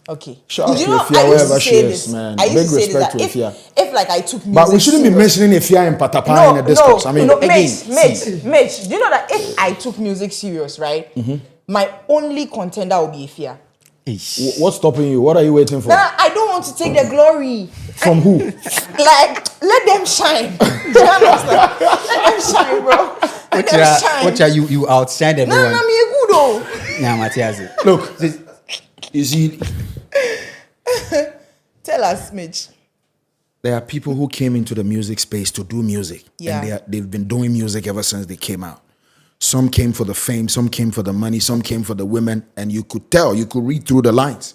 Speaker 2: Okay.
Speaker 1: Shout out
Speaker 2: You
Speaker 1: to
Speaker 2: know,
Speaker 1: Ifya
Speaker 2: I used
Speaker 1: wherever
Speaker 2: to
Speaker 1: she
Speaker 2: say
Speaker 1: is,
Speaker 2: this.
Speaker 1: man.
Speaker 2: I used
Speaker 1: Big
Speaker 2: to say this
Speaker 1: respect
Speaker 2: that
Speaker 1: to Ifya.
Speaker 2: if like I took music
Speaker 1: But we shouldn't be
Speaker 2: serious-
Speaker 1: mentioning Ifya and Patapa in a discourse. I mean,
Speaker 2: no,
Speaker 4: again,
Speaker 2: Mitch, do you know that if I took music serious, right, my only contender would be Ifya.
Speaker 1: what's stopping you? What are you waiting for?
Speaker 2: Nah, I don't want to take the glory.
Speaker 1: From who?
Speaker 2: Like, let them shine. Do you understand? Let them shine, bro. Let them shine.
Speaker 4: What are you? You outshine
Speaker 2: No,
Speaker 4: everyone.
Speaker 2: me a good though.
Speaker 4: Nah, Matthias.
Speaker 1: Look, you see,
Speaker 2: Tell us, Mitch.
Speaker 1: there are people who came into the music space to do music.
Speaker 2: Yeah.
Speaker 1: And they've been doing music ever since they came out. Some came for the fame, some came for the money, some came for the women. And you could tell, you could read through the lines.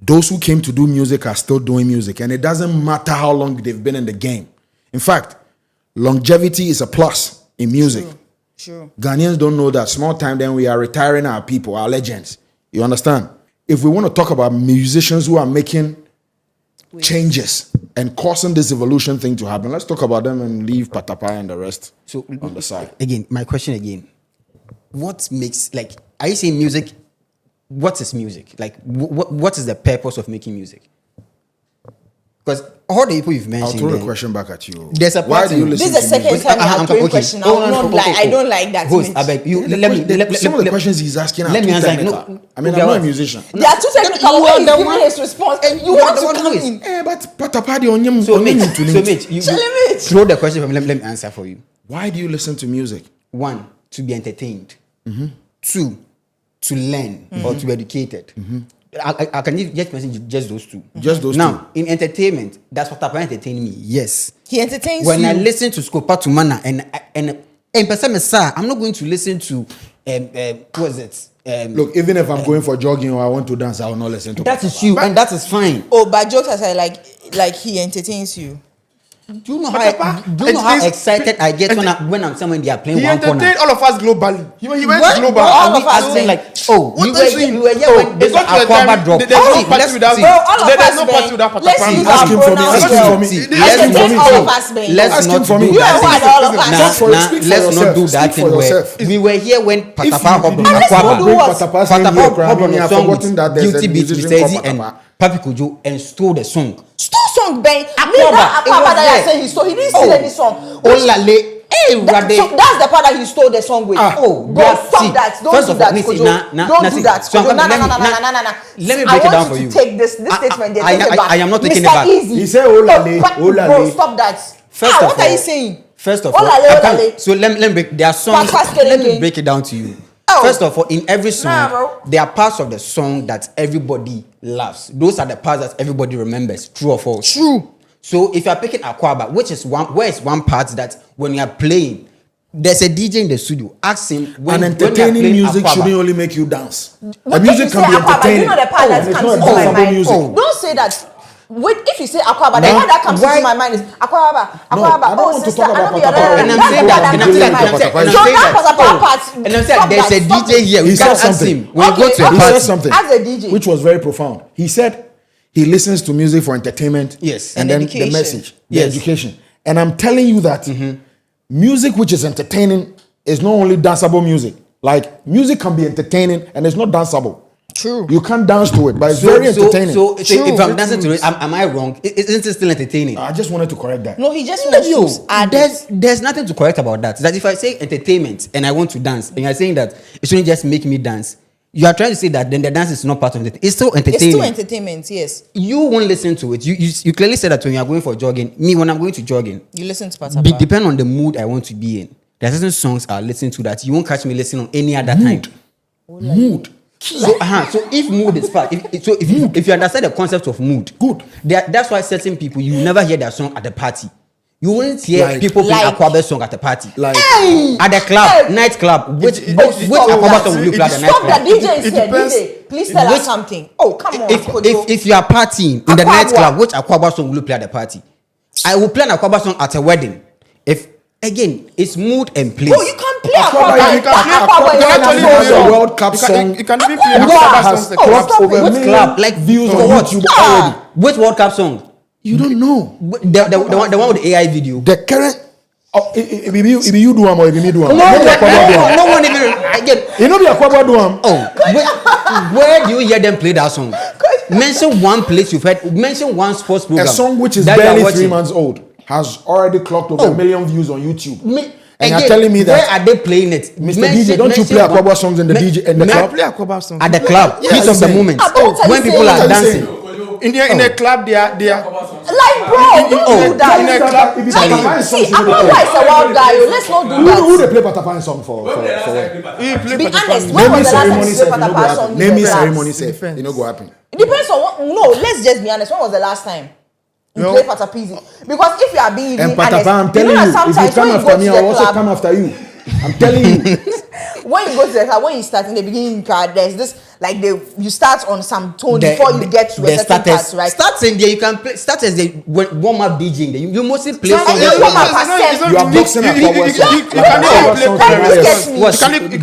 Speaker 1: Those who came to do music are still doing music. And it doesn't matter how long they've been in the game. In fact, longevity is a plus in music.
Speaker 2: Sure.
Speaker 1: Ghanaians don't know that small time, then we are retiring our people, our legends. You understand? If we want to talk about musicians who are making changes and causing this evolution thing to happen, let's talk about them and leave Patapa and the rest on the side.
Speaker 4: Again, my question again. What makes, like, are you saying music? What is music? Like, what is the purpose of making music? Because all the people you've
Speaker 1: I'll
Speaker 4: mentioned,
Speaker 1: throw the
Speaker 4: then,
Speaker 1: question back at you.
Speaker 4: There's a
Speaker 1: Why do you
Speaker 4: pattern.
Speaker 1: listen
Speaker 2: This is the
Speaker 1: to music?
Speaker 2: second time I'm throwing question. I don't like that.
Speaker 4: Host,
Speaker 2: Mitch.
Speaker 4: I beg you.
Speaker 1: Some of the questions he's asking are
Speaker 4: let
Speaker 1: too
Speaker 4: me answer.
Speaker 1: technical.
Speaker 4: No,
Speaker 1: I mean,
Speaker 4: they
Speaker 1: I'm
Speaker 4: are
Speaker 1: not a
Speaker 4: what?
Speaker 1: musician.
Speaker 2: They are too technical.
Speaker 4: You
Speaker 2: When
Speaker 4: are
Speaker 2: he's
Speaker 4: the
Speaker 2: giving
Speaker 4: one-
Speaker 2: his response, and you
Speaker 4: you are
Speaker 2: want
Speaker 4: the
Speaker 2: to
Speaker 4: one
Speaker 2: come
Speaker 4: who is-
Speaker 2: in.
Speaker 1: But Patapa, the onion,
Speaker 4: So, Mitch, you
Speaker 2: Tell him it.
Speaker 4: throw the question from me. Let me answer for you.
Speaker 1: why do you listen to music?
Speaker 4: One, to be entertained. Two, to learn or to be educated. I can just mention just those two.
Speaker 1: Just those
Speaker 4: Now, in entertainment, that's what entertain me. Yes.
Speaker 2: He entertains
Speaker 4: When
Speaker 2: you.
Speaker 4: I listen to Scopa to Mana and person, I'm not going to listen to what is it?
Speaker 1: Look, even if I'm going for jogging or I want to dance, I will not listen to
Speaker 4: That
Speaker 1: Patapa.
Speaker 4: is you, and that is fine.
Speaker 2: Oh, but jokes aside, like he entertains you.
Speaker 4: Do you know how excited I get when I'm somewhere they are playing
Speaker 3: He
Speaker 4: one corner?
Speaker 3: entertained all of us globally. He went
Speaker 4: What?
Speaker 3: global.
Speaker 4: All
Speaker 2: of
Speaker 4: of
Speaker 2: us
Speaker 4: us
Speaker 2: saying-
Speaker 4: like, oh,
Speaker 3: What
Speaker 4: we
Speaker 3: does
Speaker 4: were
Speaker 3: he-
Speaker 4: here
Speaker 3: Oh,
Speaker 4: when this
Speaker 3: it's not to a
Speaker 4: Aquaba
Speaker 3: time-
Speaker 4: drop.
Speaker 3: there's no
Speaker 4: See,
Speaker 3: party
Speaker 4: let's
Speaker 3: without-
Speaker 4: see.
Speaker 2: Bro, all of
Speaker 3: There's
Speaker 2: us,
Speaker 3: no
Speaker 2: man.
Speaker 3: party without
Speaker 2: Let's
Speaker 3: Patapa.
Speaker 2: use
Speaker 1: Ask
Speaker 2: our
Speaker 1: him for me,
Speaker 2: pronouns
Speaker 1: ask him
Speaker 2: well.
Speaker 1: for me.
Speaker 2: He
Speaker 1: Ask him for
Speaker 2: entertains
Speaker 1: me.
Speaker 2: all of us, man.
Speaker 4: Let's
Speaker 1: Ask him
Speaker 4: not
Speaker 1: for me.
Speaker 4: do
Speaker 2: You
Speaker 4: that
Speaker 2: are
Speaker 4: thing.
Speaker 2: one, all of us.
Speaker 1: Speak for- speak for
Speaker 4: Let's
Speaker 1: yourself.
Speaker 4: not do
Speaker 1: Speak
Speaker 4: that
Speaker 1: for
Speaker 4: thing where
Speaker 1: yourself.
Speaker 4: we were here when Patapa hopped on
Speaker 1: If you
Speaker 2: let's not
Speaker 1: don't
Speaker 2: do
Speaker 1: bring
Speaker 2: what?
Speaker 1: Patapa's name
Speaker 4: Patapa
Speaker 1: here,
Speaker 4: hopped
Speaker 1: I
Speaker 4: on
Speaker 1: mean,
Speaker 4: a
Speaker 1: I've
Speaker 4: song
Speaker 1: forgotten that
Speaker 4: with
Speaker 1: there's a
Speaker 4: Guilty Beat,
Speaker 1: musician
Speaker 4: Mr.
Speaker 1: called
Speaker 4: Easy, and
Speaker 1: Patapa.
Speaker 4: Papi Kojo and stole the song.
Speaker 2: Stole song, Ben. Me,
Speaker 4: Aquaba,
Speaker 2: that
Speaker 4: it was
Speaker 2: Aquaba that I
Speaker 4: there.
Speaker 2: said he stole, he didn't steal any song.
Speaker 4: Olale. Hey, Rade.
Speaker 2: So that's the part that he stole the song with.
Speaker 4: Oh,
Speaker 2: bro,
Speaker 4: yeah,
Speaker 2: stop
Speaker 4: see,
Speaker 2: that. Don't
Speaker 4: first
Speaker 2: do
Speaker 4: of all,
Speaker 2: that,
Speaker 4: listen,
Speaker 2: Kojo.
Speaker 4: nah,
Speaker 2: Don't do
Speaker 4: see,
Speaker 2: that,
Speaker 4: so I'm
Speaker 2: Kojo.
Speaker 4: gonna-
Speaker 2: Nah.
Speaker 4: let me break it down for you.
Speaker 2: I want you to take this statement. There, take it back.
Speaker 4: I am not taking
Speaker 2: Mr.
Speaker 4: it back.
Speaker 2: Easy.
Speaker 1: He said, "Olale,
Speaker 2: Bro,
Speaker 1: olale."
Speaker 2: stop that.
Speaker 4: First of
Speaker 2: What are
Speaker 4: all-
Speaker 2: you saying?
Speaker 4: First of all,
Speaker 2: Olale,
Speaker 4: I can't-
Speaker 2: olale.
Speaker 4: so let me break their songs.
Speaker 2: Fast,
Speaker 4: Let me
Speaker 2: again.
Speaker 4: break it down to you.
Speaker 2: Oh.
Speaker 4: First of all, in every song,
Speaker 2: Nah, bro.
Speaker 4: there are parts of the song that everybody loves. Those are the parts that everybody remembers. True or false?
Speaker 2: True.
Speaker 4: So if you are picking Aquaba, which is one, where is one part that when you are playing, there's a DJ in the studio. Ask him
Speaker 1: An entertaining music shouldn't only make you dance. The
Speaker 2: But
Speaker 1: music
Speaker 2: if you
Speaker 1: can be
Speaker 2: say Aquaba,
Speaker 1: entertaining.
Speaker 2: you know the part that
Speaker 1: and it's
Speaker 2: comes
Speaker 1: not
Speaker 2: into my
Speaker 1: dansable
Speaker 2: mind.
Speaker 1: music.
Speaker 2: Don't say that. Wait, if you say Aquaba, the
Speaker 1: No.
Speaker 2: part that comes
Speaker 4: Why-
Speaker 2: into my mind is Aquaba.
Speaker 1: I don't want to
Speaker 2: sister,
Speaker 1: talk about
Speaker 2: I know
Speaker 1: Pata
Speaker 2: you're
Speaker 1: Pata.
Speaker 4: And I'm
Speaker 2: that's
Speaker 4: saying
Speaker 2: the
Speaker 4: that,
Speaker 2: part
Speaker 4: and I'm
Speaker 2: comes
Speaker 4: saying
Speaker 2: into
Speaker 4: that,
Speaker 2: my
Speaker 4: and I'm
Speaker 2: mind.
Speaker 4: saying
Speaker 2: So
Speaker 4: that,
Speaker 2: that Pata Pata part,
Speaker 4: and I'm saying
Speaker 2: stop
Speaker 4: there's
Speaker 2: that,
Speaker 4: a
Speaker 2: stop
Speaker 4: DJ
Speaker 2: it.
Speaker 4: here.
Speaker 1: He
Speaker 4: We
Speaker 1: said
Speaker 4: can ask
Speaker 1: something.
Speaker 4: him when you go to a
Speaker 1: He
Speaker 4: party.
Speaker 1: said something.
Speaker 2: As a DJ.
Speaker 1: which was very profound. He said he listens to music for entertainment.
Speaker 4: Yes.
Speaker 1: And
Speaker 2: And
Speaker 1: then
Speaker 2: education.
Speaker 1: the message, the
Speaker 4: Yes.
Speaker 1: education. And I'm telling you that music which is entertaining is not only danceable music. Like music can be entertaining and it's not danceable.
Speaker 2: True.
Speaker 1: You can't dance to it, but it's very entertaining.
Speaker 4: So if I'm
Speaker 3: True.
Speaker 4: dancing to it, am I wrong? Isn't it still entertaining?
Speaker 1: I just wanted to correct that.
Speaker 2: No, he just wants
Speaker 4: Yo,
Speaker 2: to add it.
Speaker 4: there's nothing to correct about that. That if I say entertainment and I want to dance, and you're saying that it shouldn't just make me dance, you are trying to say that then the dance is not part of it. It's still
Speaker 2: It's
Speaker 4: entertaining.
Speaker 2: still entertainment, yes.
Speaker 4: You won't listen to it. You clearly said that when you are going for jogging. Me, when I'm going to jogging,
Speaker 2: You listen to Pata Pata.
Speaker 4: depend on the mood I want to be in. There are certain songs I listen to that you won't catch me listening on any other time.
Speaker 1: Mood.
Speaker 4: So if mood is part, if you understand the concept of mood,
Speaker 1: Good.
Speaker 4: That's why certain people you will never hear their song at the party. You won't hear
Speaker 1: Like-
Speaker 4: people play
Speaker 2: Like-
Speaker 4: Aquaba song at the party.
Speaker 1: Like
Speaker 4: At the club, nightclub, which Aquaba song will you play at the
Speaker 2: Stop that,
Speaker 4: nightclub?
Speaker 2: DJ is
Speaker 3: It
Speaker 2: here.
Speaker 3: depends.
Speaker 2: DJ, please tell
Speaker 4: Which-
Speaker 2: us something. Oh, come on. Kojo.
Speaker 4: If you are partying in the
Speaker 2: Aquaba.
Speaker 4: nightclub, which Aquaba song will you play at the party? I will play an Aquaba song at a wedding. If again, it's mood and place.
Speaker 2: Oh, you can play
Speaker 1: Aquaba,
Speaker 2: Aquaba.
Speaker 1: you can play
Speaker 2: Aquaba
Speaker 3: You
Speaker 2: is
Speaker 3: can actually
Speaker 2: not
Speaker 1: has
Speaker 3: do
Speaker 1: a
Speaker 2: so-
Speaker 1: World Cup song.
Speaker 3: You can even play
Speaker 2: Aquaba
Speaker 3: Aquaba
Speaker 1: has
Speaker 3: songs.
Speaker 2: Oh,
Speaker 1: clocked
Speaker 2: stop
Speaker 1: over
Speaker 2: it.
Speaker 1: a
Speaker 4: Which
Speaker 1: million
Speaker 4: club? Like
Speaker 1: views
Speaker 4: for
Speaker 1: on
Speaker 4: what?
Speaker 1: YouTube
Speaker 2: Ah.
Speaker 1: already.
Speaker 4: Which World Cup song?
Speaker 1: You don't know.
Speaker 4: The one with the AI video.
Speaker 1: The current. Oh, it be you do am or it be me do am?
Speaker 4: No
Speaker 1: It be Aquaba do am.
Speaker 4: no one even again.
Speaker 1: You know be Aquaba do am.
Speaker 4: Oh, where do you hear them play that song? Mention one place you've heard. Mention one sports
Speaker 1: A
Speaker 4: program.
Speaker 1: song which is
Speaker 4: that you are
Speaker 1: barely
Speaker 4: watching.
Speaker 1: 3 months old has already clocked over
Speaker 4: Oh.
Speaker 1: a million views on YouTube.
Speaker 4: Me-
Speaker 1: And
Speaker 4: again,
Speaker 1: you're telling me
Speaker 4: where
Speaker 1: that,
Speaker 4: are they playing it?
Speaker 1: Mr. DJ, don't you play
Speaker 4: mention
Speaker 1: Aquaba songs in the DJ in the
Speaker 3: I
Speaker 1: club?
Speaker 3: play Aquaba songs.
Speaker 4: at the club?
Speaker 1: Yeah,
Speaker 4: Heat of the
Speaker 1: same.
Speaker 4: moment
Speaker 2: Ah, but what are
Speaker 4: when
Speaker 2: you
Speaker 4: people
Speaker 2: saying?
Speaker 4: are
Speaker 1: What are you
Speaker 4: dancing.
Speaker 3: In the club, they are
Speaker 2: Like, bro, don't do that.
Speaker 3: in a club.
Speaker 1: If you
Speaker 4: Charlie.
Speaker 1: can find songs,
Speaker 2: See,
Speaker 1: you know
Speaker 2: Aquaba is a wild guy. Oh. Let's not do
Speaker 1: who
Speaker 2: that.
Speaker 1: they play Patapan song for what?
Speaker 3: You play
Speaker 2: Be
Speaker 3: Pata Pata.
Speaker 2: honest, when
Speaker 1: Naming
Speaker 2: was the last time
Speaker 1: ceremony
Speaker 2: you
Speaker 1: said
Speaker 2: played
Speaker 1: it no go
Speaker 2: Pata Pata song?
Speaker 1: happen.
Speaker 2: in the
Speaker 1: Naming
Speaker 2: clubs?
Speaker 1: ceremony said
Speaker 3: Defense.
Speaker 1: it no go happen.
Speaker 2: It depends on what. No, let's just be honest. When was the last time you
Speaker 3: No.
Speaker 2: played Patapizzi? Because if you are being
Speaker 1: And
Speaker 2: even honest,
Speaker 1: Patapan, I'm telling
Speaker 2: know
Speaker 1: you,
Speaker 2: that
Speaker 1: if you
Speaker 2: sometimes
Speaker 1: come
Speaker 2: when
Speaker 1: after
Speaker 2: go
Speaker 1: me,
Speaker 2: to
Speaker 1: I'll
Speaker 2: the
Speaker 1: also
Speaker 2: club,
Speaker 1: come after you. I'm telling you.
Speaker 2: when you go to the club, when you start in the beginning part, there's this like you start on some tone
Speaker 4: The-
Speaker 2: before you get to a
Speaker 4: the
Speaker 2: certain
Speaker 4: starters,
Speaker 2: part, right?
Speaker 4: starting there you can play. Starters they warm up DJing. You mostly play
Speaker 2: So,
Speaker 4: songs.
Speaker 2: and you
Speaker 4: that-
Speaker 2: warm up
Speaker 3: It's not- it's not
Speaker 1: You are
Speaker 3: unique.
Speaker 1: boxing
Speaker 3: You-
Speaker 1: Aquaba
Speaker 3: you-
Speaker 1: songs.
Speaker 3: you
Speaker 1: Like
Speaker 3: can
Speaker 1: Aquaba
Speaker 3: even
Speaker 1: songs
Speaker 3: play
Speaker 1: are
Speaker 2: This
Speaker 1: nice.
Speaker 2: gets me.
Speaker 3: You can even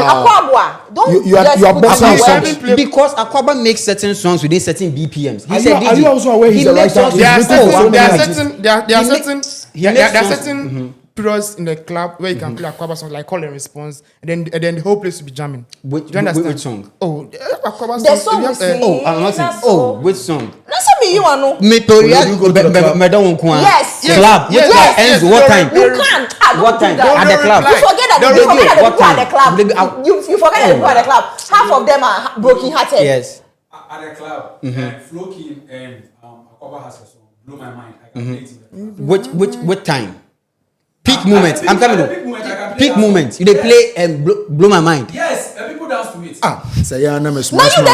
Speaker 2: Aquabua, don't
Speaker 1: You are
Speaker 2: just put
Speaker 1: boxing
Speaker 2: it
Speaker 1: songs.
Speaker 2: away.
Speaker 3: Even play-
Speaker 4: because Aquaba makes certain songs within certain BPMs. He's
Speaker 1: Are
Speaker 4: a
Speaker 1: you-
Speaker 4: DJ.
Speaker 1: are you also aware he's
Speaker 4: He
Speaker 1: a
Speaker 4: makes
Speaker 1: writer?
Speaker 4: songs
Speaker 3: There are
Speaker 1: He's
Speaker 4: with-
Speaker 1: written for so
Speaker 3: certain, there are
Speaker 1: many artists.
Speaker 3: certain, there are
Speaker 4: He ma-
Speaker 3: certain,
Speaker 4: he
Speaker 3: there
Speaker 4: makes
Speaker 3: are
Speaker 4: songs-
Speaker 3: certain periods in the club where you can play Aquaba songs like call and response, and then the whole place will be jamming.
Speaker 4: Which-
Speaker 3: Do you understand?
Speaker 4: which song?
Speaker 3: Oh, Aquaba
Speaker 2: The
Speaker 3: songs.
Speaker 2: song
Speaker 3: we
Speaker 2: we
Speaker 3: have,
Speaker 2: sing.
Speaker 4: Oh, I'm not saying.
Speaker 2: That's
Speaker 4: Oh,
Speaker 2: all.
Speaker 4: which song?
Speaker 2: That's me, you know.
Speaker 4: Meteoria.
Speaker 1: you go to the club?
Speaker 2: Yes.
Speaker 4: Club. Which
Speaker 3: Yes.
Speaker 4: club
Speaker 3: Yes.
Speaker 4: ends
Speaker 3: Yes.
Speaker 4: what
Speaker 3: Yes.
Speaker 4: time?
Speaker 2: You can't. Don't
Speaker 4: What
Speaker 2: do
Speaker 4: time?
Speaker 2: that.
Speaker 4: At the club.
Speaker 2: You forget that
Speaker 3: Don't
Speaker 2: you
Speaker 3: do
Speaker 2: forget
Speaker 3: it.
Speaker 2: that the
Speaker 4: What
Speaker 2: people at the
Speaker 4: time?
Speaker 2: club.
Speaker 4: Maybe I'll-
Speaker 2: You forget that the people at the club. Half of them are broken hearted.
Speaker 4: Yes.
Speaker 5: At the club, Flo Kim and Aquaba has a song, Blow My Mind. I can play it in the club.
Speaker 4: Which time? Peak moments. I'm coming
Speaker 5: At the peak
Speaker 4: to
Speaker 5: moment, I can play
Speaker 4: peak
Speaker 5: that song.
Speaker 4: moments. You they play and blow my mind.
Speaker 5: Yes, and people dance to it.
Speaker 1: Say yeah, name is
Speaker 2: Now you the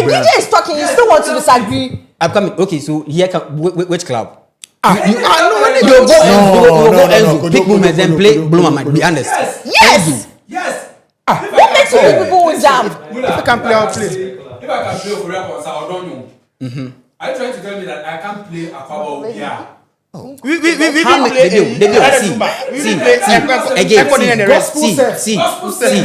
Speaker 2: DJ is talking. You still want to disagree?
Speaker 4: I'm coming. Okay, so here come which club?
Speaker 1: No,
Speaker 4: You go
Speaker 1: no,
Speaker 4: Enzo,
Speaker 1: Kojo,
Speaker 4: pick moments and
Speaker 1: Kojo,
Speaker 4: play
Speaker 1: Kojo,
Speaker 4: blow my
Speaker 1: Kojo,
Speaker 4: mind. Be
Speaker 1: Kojo.
Speaker 4: honest.
Speaker 2: Yes.
Speaker 5: Yes.
Speaker 2: What makes you think people will jam?
Speaker 5: If I
Speaker 3: can play, I'll play.
Speaker 5: If I can play for rap on I don't know. Are you trying to tell me that I can't play Aquaba? Yeah.
Speaker 3: we
Speaker 4: How many
Speaker 3: play.
Speaker 4: they do see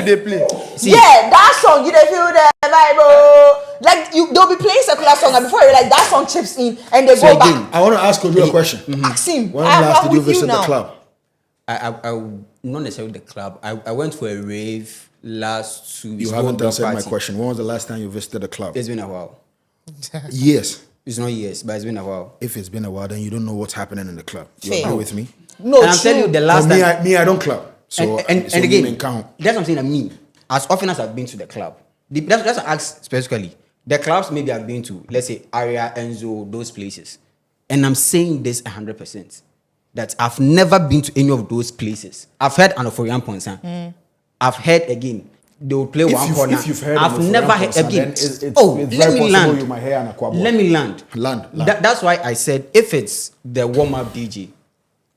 Speaker 3: They play.
Speaker 4: see.
Speaker 2: Yeah, that song you dey feel the vibe. Oh. Like they'll be playing secular song and before you realize that song chips in and they
Speaker 4: So
Speaker 2: go
Speaker 4: again,
Speaker 2: back.
Speaker 1: I want to ask you a question.
Speaker 2: Ask him.
Speaker 1: When last did you
Speaker 2: with
Speaker 1: visit the
Speaker 2: now.
Speaker 1: club?
Speaker 4: I not necessarily the club. I went for a rave last 2 weeks.
Speaker 1: You
Speaker 4: ago,
Speaker 1: haven't
Speaker 4: block
Speaker 1: answered my
Speaker 4: party.
Speaker 1: question. When was the last time you visited a club?
Speaker 4: It's been a while.
Speaker 1: Yes.
Speaker 4: It's not years, but it's been a while.
Speaker 1: If it's been a while, then you don't know what's happening in the club. You
Speaker 2: Fair.
Speaker 1: agree with me?
Speaker 2: No,
Speaker 4: And I'm
Speaker 2: true.
Speaker 4: telling you, the
Speaker 1: For
Speaker 4: last
Speaker 1: me,
Speaker 4: time.
Speaker 1: I don't club. So
Speaker 4: and
Speaker 1: so
Speaker 4: again,
Speaker 1: women count.
Speaker 4: that's what I'm saying. I mean, as often as I've been to the club, that's what I asked specifically. The clubs maybe I've been to, let's say Aria, Enzo, those places, and I'm saying this 100% that I've never been to any of those places. I've heard Anoforian Ponsan. I've heard again. They will play one corner.
Speaker 1: If you've heard
Speaker 4: I've
Speaker 1: of
Speaker 4: never heard
Speaker 1: Korean
Speaker 4: again.
Speaker 1: concert, then
Speaker 4: Oh,
Speaker 1: it's
Speaker 4: let
Speaker 1: very
Speaker 4: me
Speaker 1: possible
Speaker 4: land.
Speaker 1: you might hear an Aquaba.
Speaker 4: Let me land.
Speaker 1: Land.
Speaker 4: That's why I said if it's the warm-up DJ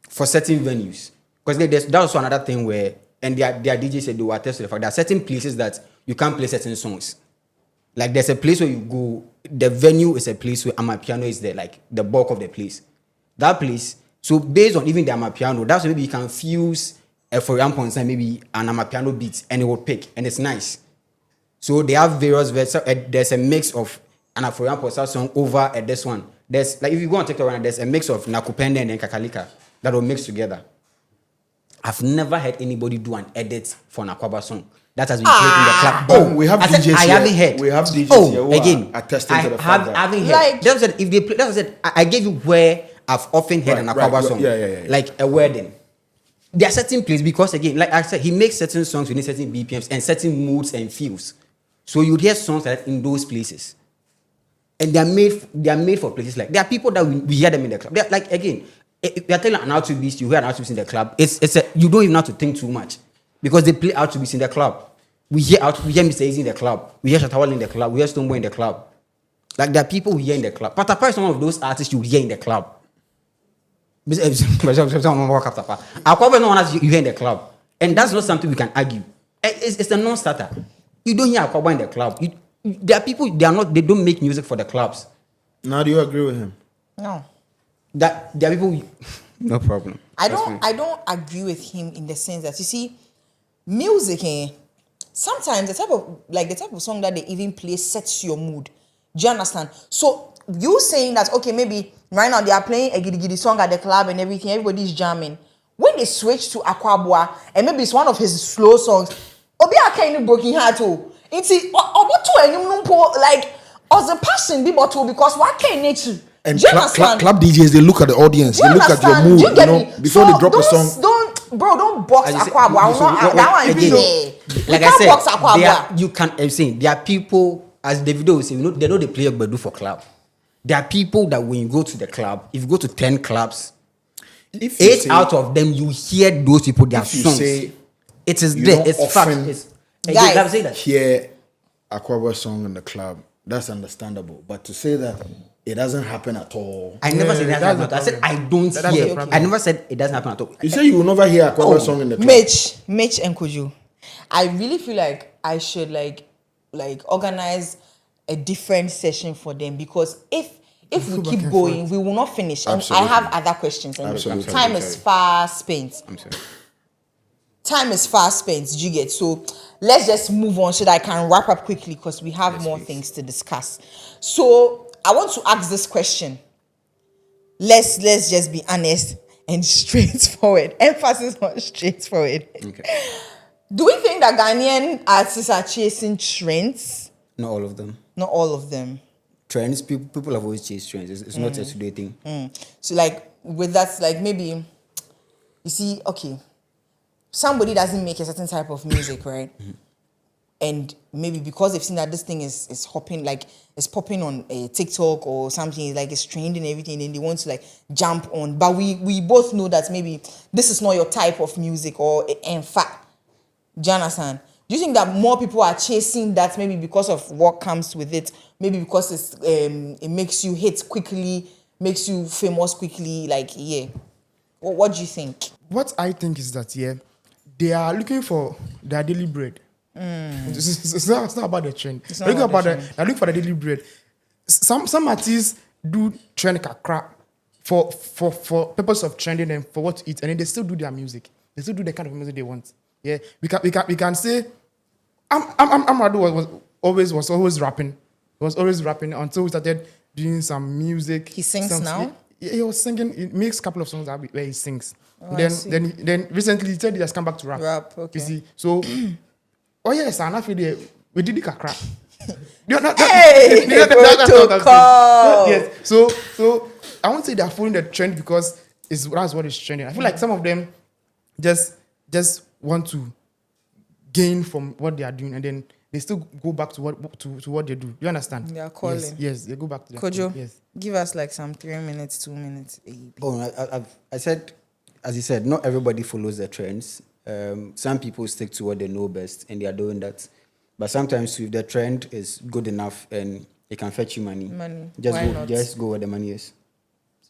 Speaker 4: for certain venues, because Because that was also another thing where, and their DJ said they were attest to the fact there are certain places that you can't play certain songs. Like there's a place where you go, the venue is a place where amapiano is there, like the bulk of the place. That place, so based on even the amapiano, that's where maybe you can fuse, for example, maybe an amapiano beat and it will pick, and it's nice. So they have various versions. There's a mix of an Afro-Yam song over this one. There's like if you go on TikTok right now, there's a mix of Nakupende and then Kakalika that will mix together. I've never heard anybody do an edit for an Akwaba song that has been played in the club.
Speaker 1: Oh, we have DJs here.
Speaker 4: I haven't heard.
Speaker 1: We have DJs here who
Speaker 4: again,
Speaker 1: are attesting to the fact that.
Speaker 4: I haven't heard.
Speaker 2: Like,
Speaker 4: That was it. If they play, that was it. I gave you where I've often heard an Akwaba song.
Speaker 1: Yeah.
Speaker 4: Like a wedding. There are certain places because again, like I said, he makes certain songs within certain BPMs and certain moods and feels. So you hear songs like that in those places. And they are made for places like there are people that we hear them in the club. They're like again, if you're telling an R2 beast, you hear an R2 beast in the club. You don't even have to think too much because they play R2 beast in the club. We hear Mr. Easy in the club. We hear Shatawal in the club. We hear Stoneboy in the club. Like there are people we hear in the club. Patapa is one of those artists you hear in the club. Akwaba is not one as you hear in the club, and that's not something we can argue. It's a non-starter. You don't hear Akwaba in the club. There are people they don't make music for the clubs.
Speaker 1: Now, do you agree with him?
Speaker 2: No.
Speaker 4: That there are people. No problem.
Speaker 2: I don't agree with him in the sense that you see, music, sometimes the type of song that they even play sets your mood. Do you understand? So you saying that okay, maybe right now they are playing a giddy giddy song at the club and everything, everybody's jamming. When they switch to Akwabua and maybe it's one of his slow songs, Obi Akeni broken heart too. It's like as a person be bottle because what can nature?
Speaker 1: And club DJs, they look at the audience, they look at your mood, before they drop a song.
Speaker 2: Don't box Akwabua. That one
Speaker 4: again, like I said, you can. I'm saying there are people, as Davido was saying, they know they play Ogbedu for club. There are people that when you go to the club, if you go to 10 clubs, 8 out of them you hear those people their songs. It is there. It's fact.
Speaker 2: Guys,
Speaker 4: I'm saying that.
Speaker 1: Hear Akwaba song in the club, that's understandable. But to say that it doesn't happen at all.
Speaker 4: I never said it doesn't happen. I said I don't hear. I never said it doesn't happen at all.
Speaker 1: You say you will never hear Akwaba song in the club.
Speaker 2: Mitch and Kojo, I really feel like I should like organize a different session for them because if we keep going, we will not finish. And I have other questions. And time is far spent.
Speaker 4: I'm sorry.
Speaker 2: Time is fast spent. Do you get? So let's just move on so that I can wrap up quickly because we have more things to discuss. So I want to ask this question. Let's just be honest and straightforward. Emphasis on straightforward. Okay. Do we think that Ghanaian artists are chasing trends?
Speaker 4: Not all of them.
Speaker 2: Not all of them.
Speaker 4: Trends, people have always chased trends. It's not a today thing.
Speaker 2: So like with that, like maybe you see, okay. Somebody doesn't make a certain type of music, right? And maybe because they've seen that this thing is hopping, like it's popping on a TikTok or something, like it's trending and everything, and they want to like jump on. But we both know that maybe this is not your type of music, or in fact, do you understand? Do you think that more people are chasing that maybe because of what comes with it? Maybe because it makes you hit quickly, makes you famous quickly, like yeah. What do you think?
Speaker 3: What I think is that they are looking for their daily bread. It's not about the trend. They're looking for the daily bread. Some artists do trend kakra for purpose of trending and for what to eat, and then they still do their music. They still do the kind of music they want. Yeah, we can say, Amrado was always rapping. He was always rapping until we started doing some music.
Speaker 2: He sings now.
Speaker 3: He was singing. He makes a couple of songs where he sings. Then recently he said he has come back to rap.
Speaker 2: Okay.
Speaker 3: You see, so yes, and I feel we did the kakra.
Speaker 2: Hey, protocol.
Speaker 3: Yes. So I won't say they're following the trend because that's what is trending. I feel like some of them just want to gain from what they are doing, and then they still go back to what they do. You understand?
Speaker 2: They are calling.
Speaker 3: Yes, they go back to
Speaker 2: Kojo,
Speaker 3: yes.
Speaker 2: Give us like some 3 minutes, 2 minutes.
Speaker 4: I said, as you said, not everybody follows the trends. Some people stick to what they know best, and they are doing that. But sometimes, if the trend is good enough and it can fetch you money, just go where the money is.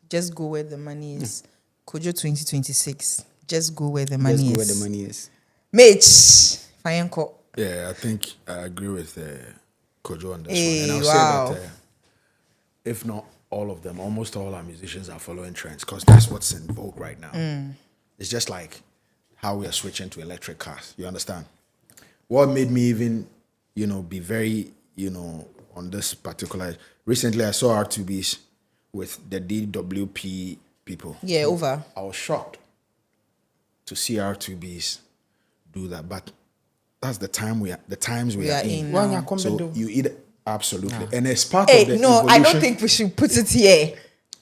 Speaker 2: Just go where the money is. Kojo 2026. just go where the money
Speaker 4: Just
Speaker 2: is.
Speaker 4: go where the money is.
Speaker 2: Mitch, fine call.
Speaker 1: Yeah, I think I agree with Kojo on this
Speaker 2: Hey,
Speaker 1: one. And I'll
Speaker 2: wow.
Speaker 1: say that if not all of them, almost all our musicians are following trends because that's what's in vogue right now. It's just like how we are switching to electric cars. You understand? What made me even, be very, on this particular... Recently, I saw R2Bs with the DWP people.
Speaker 2: Yeah, over.
Speaker 1: I was shocked to see R2Bs do that, but that's the times we are in.
Speaker 3: Why
Speaker 2: now.
Speaker 3: not come
Speaker 1: So
Speaker 3: do?
Speaker 1: you eat absolutely, and it's part
Speaker 2: Hey,
Speaker 1: of the
Speaker 2: no,
Speaker 1: evolution.
Speaker 2: I don't think we should put it here.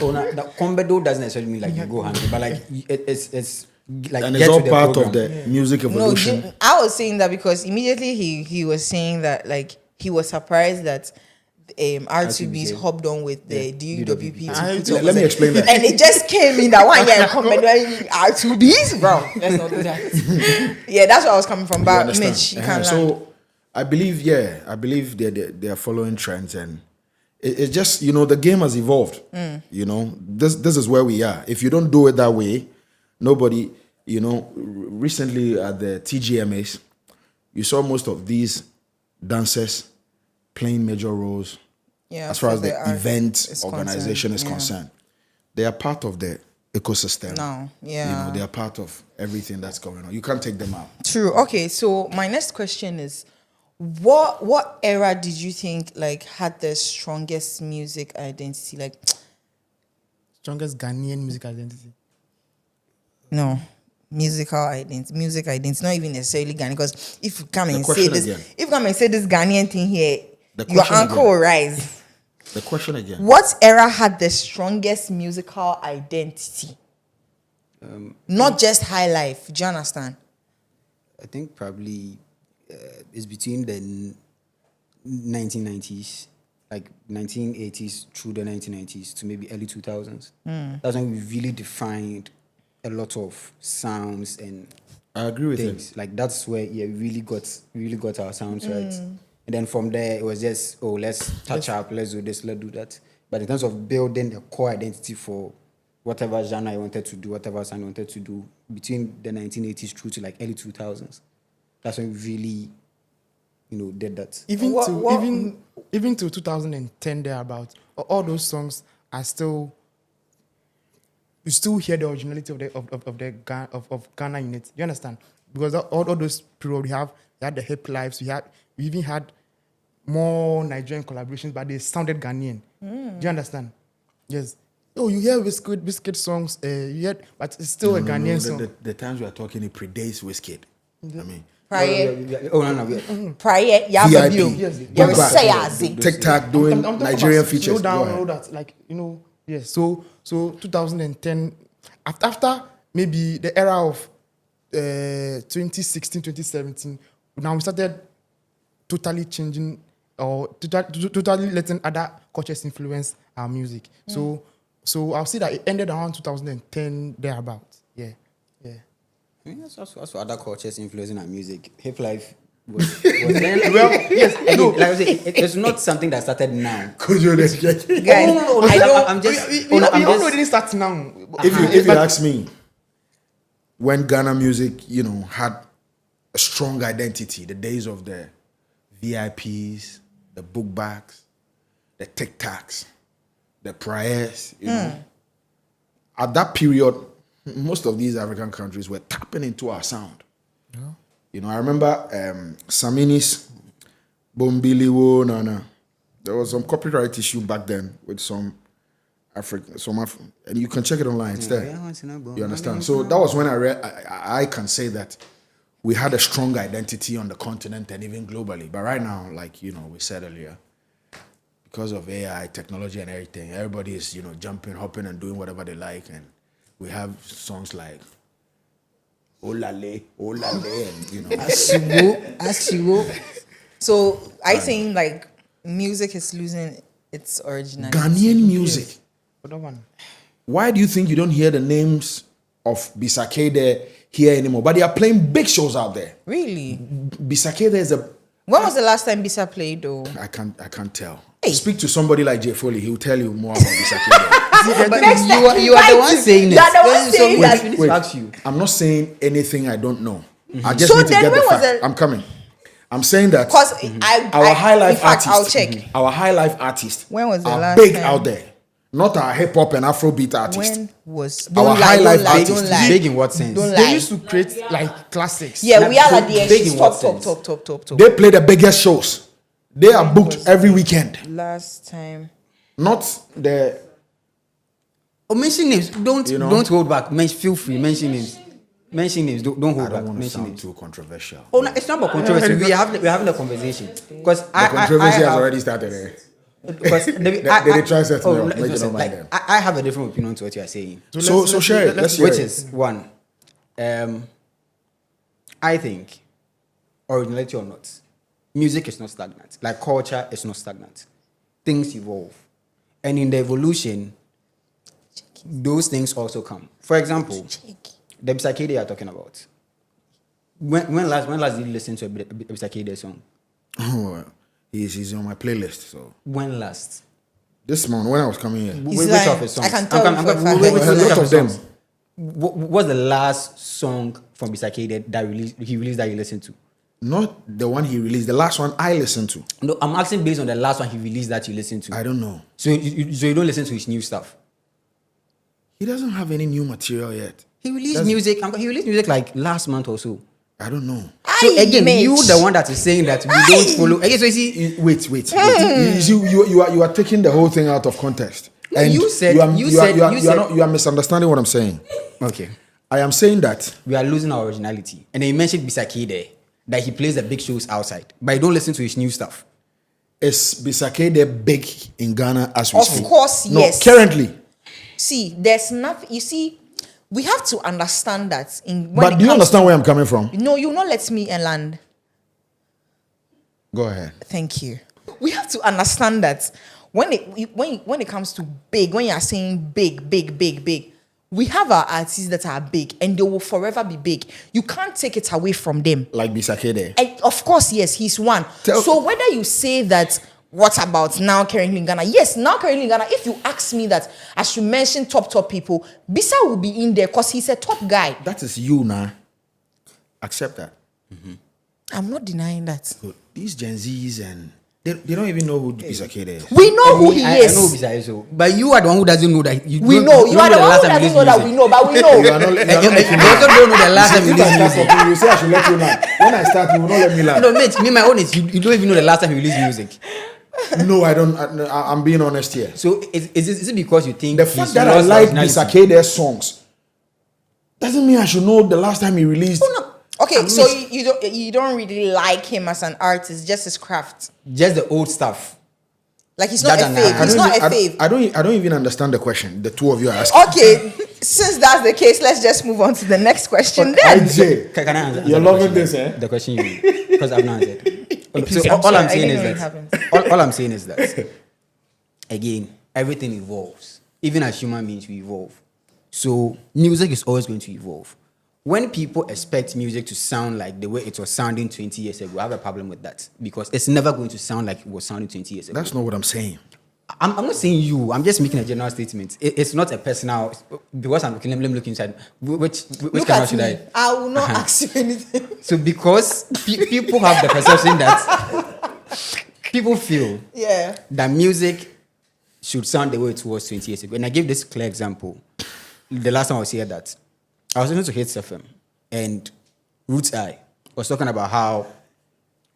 Speaker 4: Oh, now, the combedo doesn't necessarily mean like you go hungry, but like it's like
Speaker 1: and
Speaker 4: get
Speaker 1: it's all
Speaker 4: to the
Speaker 1: part
Speaker 4: program.
Speaker 1: of the music
Speaker 2: No,
Speaker 1: evolution.
Speaker 2: I was saying that because immediately he was saying that like he was surprised that R2B's
Speaker 4: RTBs,
Speaker 2: hopped on with the
Speaker 4: Yeah,
Speaker 2: DWP.
Speaker 4: DWP.
Speaker 2: to put
Speaker 1: Let me
Speaker 2: up-
Speaker 1: explain that.
Speaker 2: And it just came in that one year comment R2Bs, bro. Let's not do that. Yeah, that's where I was coming from.
Speaker 1: You
Speaker 2: But
Speaker 1: understand?
Speaker 2: Mitch, you can't land.
Speaker 1: So I believe they are following trends, and it's just the game has evolved. This is where we are. If you don't do it that way, nobody. Recently at the TGMAs, you saw most of these dancers playing major roles
Speaker 2: Yeah,
Speaker 1: as far as
Speaker 2: for
Speaker 1: the
Speaker 2: art
Speaker 1: event
Speaker 2: is
Speaker 1: organization is
Speaker 2: concerned,
Speaker 1: concerned. They are part of the ecosystem.
Speaker 2: No, yeah.
Speaker 1: They are part of everything that's going on. You can't take them out.
Speaker 2: True. Okay, so my next question is, what era did you think like had the strongest music identity? Like,
Speaker 3: Strongest Ghanaian music identity.
Speaker 2: no, music identity, not even necessarily Ghanaian. Because if you come and say
Speaker 1: question
Speaker 2: this,
Speaker 1: again.
Speaker 2: if you come and say this Ghanaian thing here,
Speaker 1: The
Speaker 2: your
Speaker 1: question
Speaker 2: ankle
Speaker 1: again.
Speaker 2: will rise.
Speaker 1: The question again.
Speaker 2: What era had the strongest musical identity? Not just high life. Do you understand?
Speaker 4: I think probably it's between the 1990s, like 1980s through the 1990s to maybe early 2000s. That's when we really defined a lot of sounds and
Speaker 1: I agree with him.
Speaker 4: things. Like that's where we really got our sounds right. And then from there it was just let's touch up, let's do this, let's do that. But in terms of building a core identity for whatever genre I wanted to do, whatever sound I wanted to do between the 1980s through to like early 2000s, that's when we really, did that.
Speaker 3: Even to 2010 thereabout, all those songs are still. You still hear the originality of Ghana in it. You understand? Because all those period we had the hip lives, we even had more Nigerian collaborations, but they sounded Ghanaian. Do you understand? Yes. Oh, you hear Wizkid songs, but it's still a Ghanaian song.
Speaker 1: The times we are talking, it predates Wizkid. I mean,
Speaker 2: Prior,
Speaker 4: Oh no.
Speaker 2: prior, yeah,
Speaker 1: VIP,
Speaker 3: Yes.
Speaker 2: yeah,
Speaker 3: Back.
Speaker 2: say as it.
Speaker 1: TikTok doing
Speaker 3: I'm talking
Speaker 1: Nigerian
Speaker 3: about
Speaker 1: features.
Speaker 3: Slow
Speaker 1: Go
Speaker 3: down,
Speaker 1: ahead.
Speaker 3: all that. Yes. So 2010, after maybe the era of 2016, 2017, now we started totally changing or totally letting other cultures influence our music. So I'll say that it ended around 2010 thereabout. Yeah.
Speaker 4: I mean, that's also other cultures influencing our music. Hip life was then,
Speaker 3: Well, yes,
Speaker 4: again, like I say, it's not something that started now.
Speaker 1: Could you
Speaker 2: Guys,
Speaker 4: I'm just.
Speaker 3: We all know it didn't start now.
Speaker 1: if you ask me, when Ghana music, had a strong identity, the days of the VIPs, the book bags, the TikToks, the priors, at that period, most of these African countries were tapping into our sound. I remember Samini's Bombiliwo Nana. There was some copyright issue back then with some African, and you can check it online. It's there. You understand? So that was when I can say that we had a strong identity on the continent and even globally. But right now, like we said earlier, because of AI, technology, and everything, everybody is jumping, hopping, and doing whatever they like, and we have songs like Olale, and
Speaker 4: Asiwo.
Speaker 2: So I think like music is losing its originality.
Speaker 1: Ghanaian music.
Speaker 3: Other one.
Speaker 1: Why do you think you don't hear the names of Bisake there here anymore? But they are playing big shows out there.
Speaker 2: Really?
Speaker 1: Bisake there is a.
Speaker 2: When was the last time Bisa played though?
Speaker 1: I can't tell.
Speaker 2: Hey.
Speaker 1: Speak to somebody like Jay Foley. He will tell you more about Bisake there.
Speaker 2: Next time,
Speaker 4: you are the one
Speaker 2: invite
Speaker 4: saying
Speaker 2: him.
Speaker 4: it.
Speaker 2: You are the one
Speaker 4: So
Speaker 2: saying
Speaker 4: wait,
Speaker 2: that.
Speaker 4: finish to ask you.
Speaker 1: I'm not saying anything I don't know. I just
Speaker 2: So
Speaker 1: need to
Speaker 2: then
Speaker 1: get the
Speaker 2: when was
Speaker 1: fact.
Speaker 2: it-
Speaker 1: I'm coming. I'm saying that
Speaker 2: Because
Speaker 1: our high life
Speaker 2: in fact, I'll
Speaker 1: artists,
Speaker 2: check.
Speaker 1: our high life artists
Speaker 2: When was the
Speaker 1: are
Speaker 2: last
Speaker 1: big
Speaker 2: time?
Speaker 1: out there. Not our hip hop and Afrobeat artists.
Speaker 2: When was
Speaker 1: Our
Speaker 2: don't lie,
Speaker 1: high
Speaker 2: don't
Speaker 1: life
Speaker 2: lie,
Speaker 1: artists.
Speaker 2: don't lie.
Speaker 4: Big in what sense?
Speaker 2: Don't
Speaker 3: They
Speaker 2: lie.
Speaker 3: used to create like classics.
Speaker 2: Yeah, we are
Speaker 4: So
Speaker 2: like the
Speaker 4: big in what
Speaker 2: top.
Speaker 4: sense?
Speaker 1: They play the biggest shows. They are booked
Speaker 2: was
Speaker 1: every weekend.
Speaker 2: Last time.
Speaker 1: Not the
Speaker 4: Oh, mention names. Don't hold back. Feel free. Mention names. Mention names. Don't hold
Speaker 1: I
Speaker 4: back.
Speaker 1: don't want to
Speaker 4: Mention
Speaker 1: sound
Speaker 4: names.
Speaker 1: too controversial.
Speaker 4: Oh, no, it's not about controversy. We're having a conversation because
Speaker 1: The controversy has already started.
Speaker 4: Because
Speaker 1: They try to set me up, make you don't mind them.
Speaker 4: I have a different opinion to what you are saying,
Speaker 1: So share it. Let's hear
Speaker 4: which
Speaker 1: it.
Speaker 4: is one. I think, originality or not, music is not stagnant. Like culture is not stagnant. Things evolve, and in the evolution, those things also come. For example, the Bisakede you are talking about. When last did you listen to a Bisakede song?
Speaker 1: Oh, he's on my playlist. So
Speaker 4: When last?
Speaker 1: this morning when I was coming here,
Speaker 2: He's
Speaker 4: Which
Speaker 2: like,
Speaker 4: of his songs?
Speaker 2: I can tell you for a fact.
Speaker 4: which
Speaker 1: a lot
Speaker 4: of
Speaker 1: of
Speaker 4: his
Speaker 1: them.
Speaker 4: songs? What's the last song from Bisakede that he released that you listened to?
Speaker 1: Not the one he released. The last one I listened to.
Speaker 4: No, I'm asking based on the last one he released that you listened to.
Speaker 1: I don't know.
Speaker 4: So you don't listen to his new stuff.
Speaker 1: He doesn't have any new material yet.
Speaker 4: He released music. He released music like last month or so.
Speaker 1: I don't know.
Speaker 4: So again,
Speaker 2: mate.
Speaker 4: you the one that is saying that we don't follow. Again, so you see,
Speaker 1: Wait. You see, you are taking the whole thing out of context.
Speaker 4: No, you said-
Speaker 1: you are misunderstanding what I'm saying.
Speaker 4: okay,
Speaker 1: I am saying that
Speaker 4: we are losing our originality. And then you mentioned Bisakede that he plays the big shows outside, but you don't listen to his new stuff.
Speaker 1: is Bisakede big in Ghana as we
Speaker 2: Of
Speaker 1: speak?
Speaker 2: course,
Speaker 1: No,
Speaker 2: yes.
Speaker 1: currently.
Speaker 2: See, there's nothing. You see, we have to understand that.
Speaker 1: But do you understand where I'm coming from?
Speaker 2: No, you will not let me land.
Speaker 1: Go ahead.
Speaker 2: Thank you. We have to understand that when it comes to big, when you are saying big, we have our artists that are big and they will forever be big. You can't take it away from them.
Speaker 1: Like Bisakede.
Speaker 2: And of course, yes, he's one. So whether you say that, what about now currently in Ghana? Yes, now currently in Ghana, if you ask me that I should mention top people, Bisa will be in there because he's a top guy.
Speaker 1: That is you now. Accept that.
Speaker 2: I'm not denying that.
Speaker 1: So these Gen Zs and they don't even know who Bisakede is.
Speaker 2: We know who he
Speaker 4: I
Speaker 2: is.
Speaker 4: know Bisa is so, but you are the one who doesn't know that.
Speaker 2: We know. You are the one who doesn't know that we know, but we know.
Speaker 1: You are not. You are not
Speaker 4: You
Speaker 1: making
Speaker 4: also don't know the last time you
Speaker 1: If I
Speaker 4: released
Speaker 1: start
Speaker 4: music.
Speaker 1: talking, you say I should let you laugh. When I start, you will not let me laugh.
Speaker 4: No, mate, me, my own is you don't even know the last time you released music.
Speaker 1: No, I don't. I'm being honest here.
Speaker 4: So is it because you think
Speaker 1: The
Speaker 4: he's
Speaker 1: fact that I
Speaker 4: lost
Speaker 1: like
Speaker 4: originality?
Speaker 1: Bisakede's songs doesn't mean I should know the last time he released.
Speaker 2: Okay, so you don't really like him as an artist, just his craft.
Speaker 4: Just the old stuff.
Speaker 2: Like he's not a
Speaker 4: That and
Speaker 2: fave.
Speaker 4: that.
Speaker 2: He's not a fave.
Speaker 1: I don't even understand the question. The two of you are asking.
Speaker 2: Okay, since that's the case, let's just move on to the next question then.
Speaker 1: IJ,
Speaker 4: Can I answer?
Speaker 1: you're
Speaker 4: the
Speaker 1: loving
Speaker 4: question?
Speaker 1: this, eh?
Speaker 4: The question you because I've not answered.
Speaker 2: Please,
Speaker 4: So
Speaker 2: I'm
Speaker 4: all I'm
Speaker 2: sorry, I
Speaker 4: saying
Speaker 2: didn't know
Speaker 4: is
Speaker 2: it
Speaker 4: that
Speaker 2: happens.
Speaker 4: all I'm saying is that again, everything evolves. Even as human beings, we evolve. So music is always going to evolve. When people expect music to sound like the way it was sounding 20 years ago, I have a problem with that because it's never going to sound like it was sounding 20 years ago.
Speaker 1: That's not what I'm saying.
Speaker 4: I'm not saying you. I'm just making a general statement. It's not a personal. Because I'm looking. Let me look inside. Which
Speaker 2: Look
Speaker 4: camera
Speaker 2: at
Speaker 4: should
Speaker 2: me. I will not
Speaker 4: Uh-huh.
Speaker 2: ask you anything.
Speaker 4: So because people have the perception that people feel
Speaker 2: Yeah.
Speaker 4: that music should sound the way it was 20 years ago. And I give this clear example. The last time I was here, that I was listening to Hits FM, and Roots I was talking about how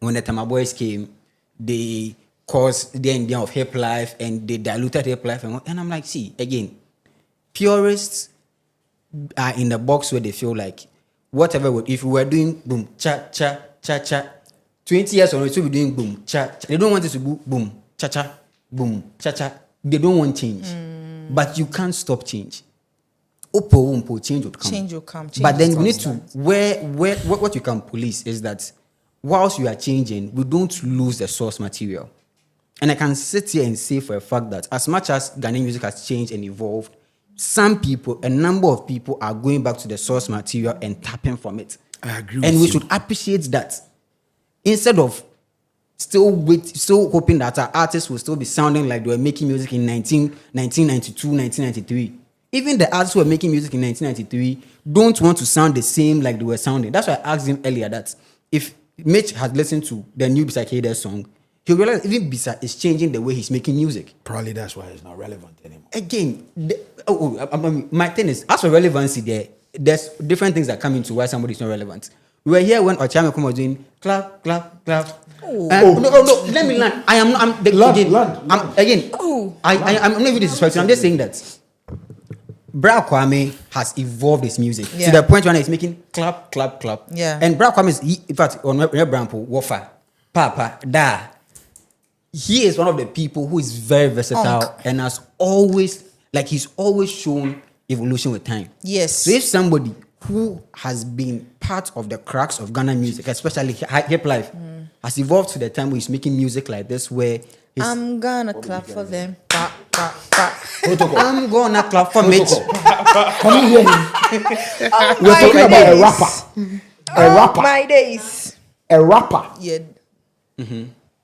Speaker 4: when the Tama Boys came, they caused the idea of hip life and they diluted hip life. And I'm like, see, again, purists are in the box where they feel like whatever, if we were doing boom, cha, cha, cha, cha, 20 years on it, we'll be doing boom, cha, cha. They don't want it to be boom, cha, cha, boom, cha, cha. They don't want change. But you can't stop change. Change would come.
Speaker 2: Change will come. Change
Speaker 4: But then
Speaker 2: is
Speaker 4: we need to,
Speaker 2: constant.
Speaker 4: what you can police is that whilst you are changing, we don't lose the source material. And I can sit here and say for a fact that as much as Ghanaian music has changed and evolved, some people, a number of people are going back to the source material and tapping from it.
Speaker 1: I agree
Speaker 4: And
Speaker 1: with
Speaker 4: we
Speaker 1: you.
Speaker 4: should appreciate that. Instead of still hoping that our artists will still be sounding like they were making music in 1992, 1993. Even the artists who were making music in 1993 don't want to sound the same like they were sounding. That's why I asked him earlier that if Mitch had listened to the new Bisa Headless song, he realized even Bisa is changing the way he's making music.
Speaker 1: Probably that's why it's not relevant anymore.
Speaker 4: Again, my thing is, as for relevancy, there's different things that come into why somebody's not relevant. We were here when Ochame was doing clap, clap, clap. No, let me land. I'm not even disrespectful. I'm just saying that Bra Kwame has evolved his music to the point where he's making clap, clap, clap.
Speaker 2: Yeah.
Speaker 4: And Bra Kwame is, in fact, on Brampo, Wofa, Papa, Da. He is one of the people who is very versatile and has always, he's always shown evolution with time.
Speaker 2: Yes.
Speaker 4: So if somebody who has been part of the cracks of Ghana music, especially hip life, has evolved to the time where he's making music like this, where
Speaker 2: I'm gonna clap for them.
Speaker 4: I'm gonna clap for Mitch.
Speaker 1: Can you hear him?
Speaker 2: We're
Speaker 1: talking about a rapper. A rapper.
Speaker 2: My days.
Speaker 1: A rapper.
Speaker 2: Yeah.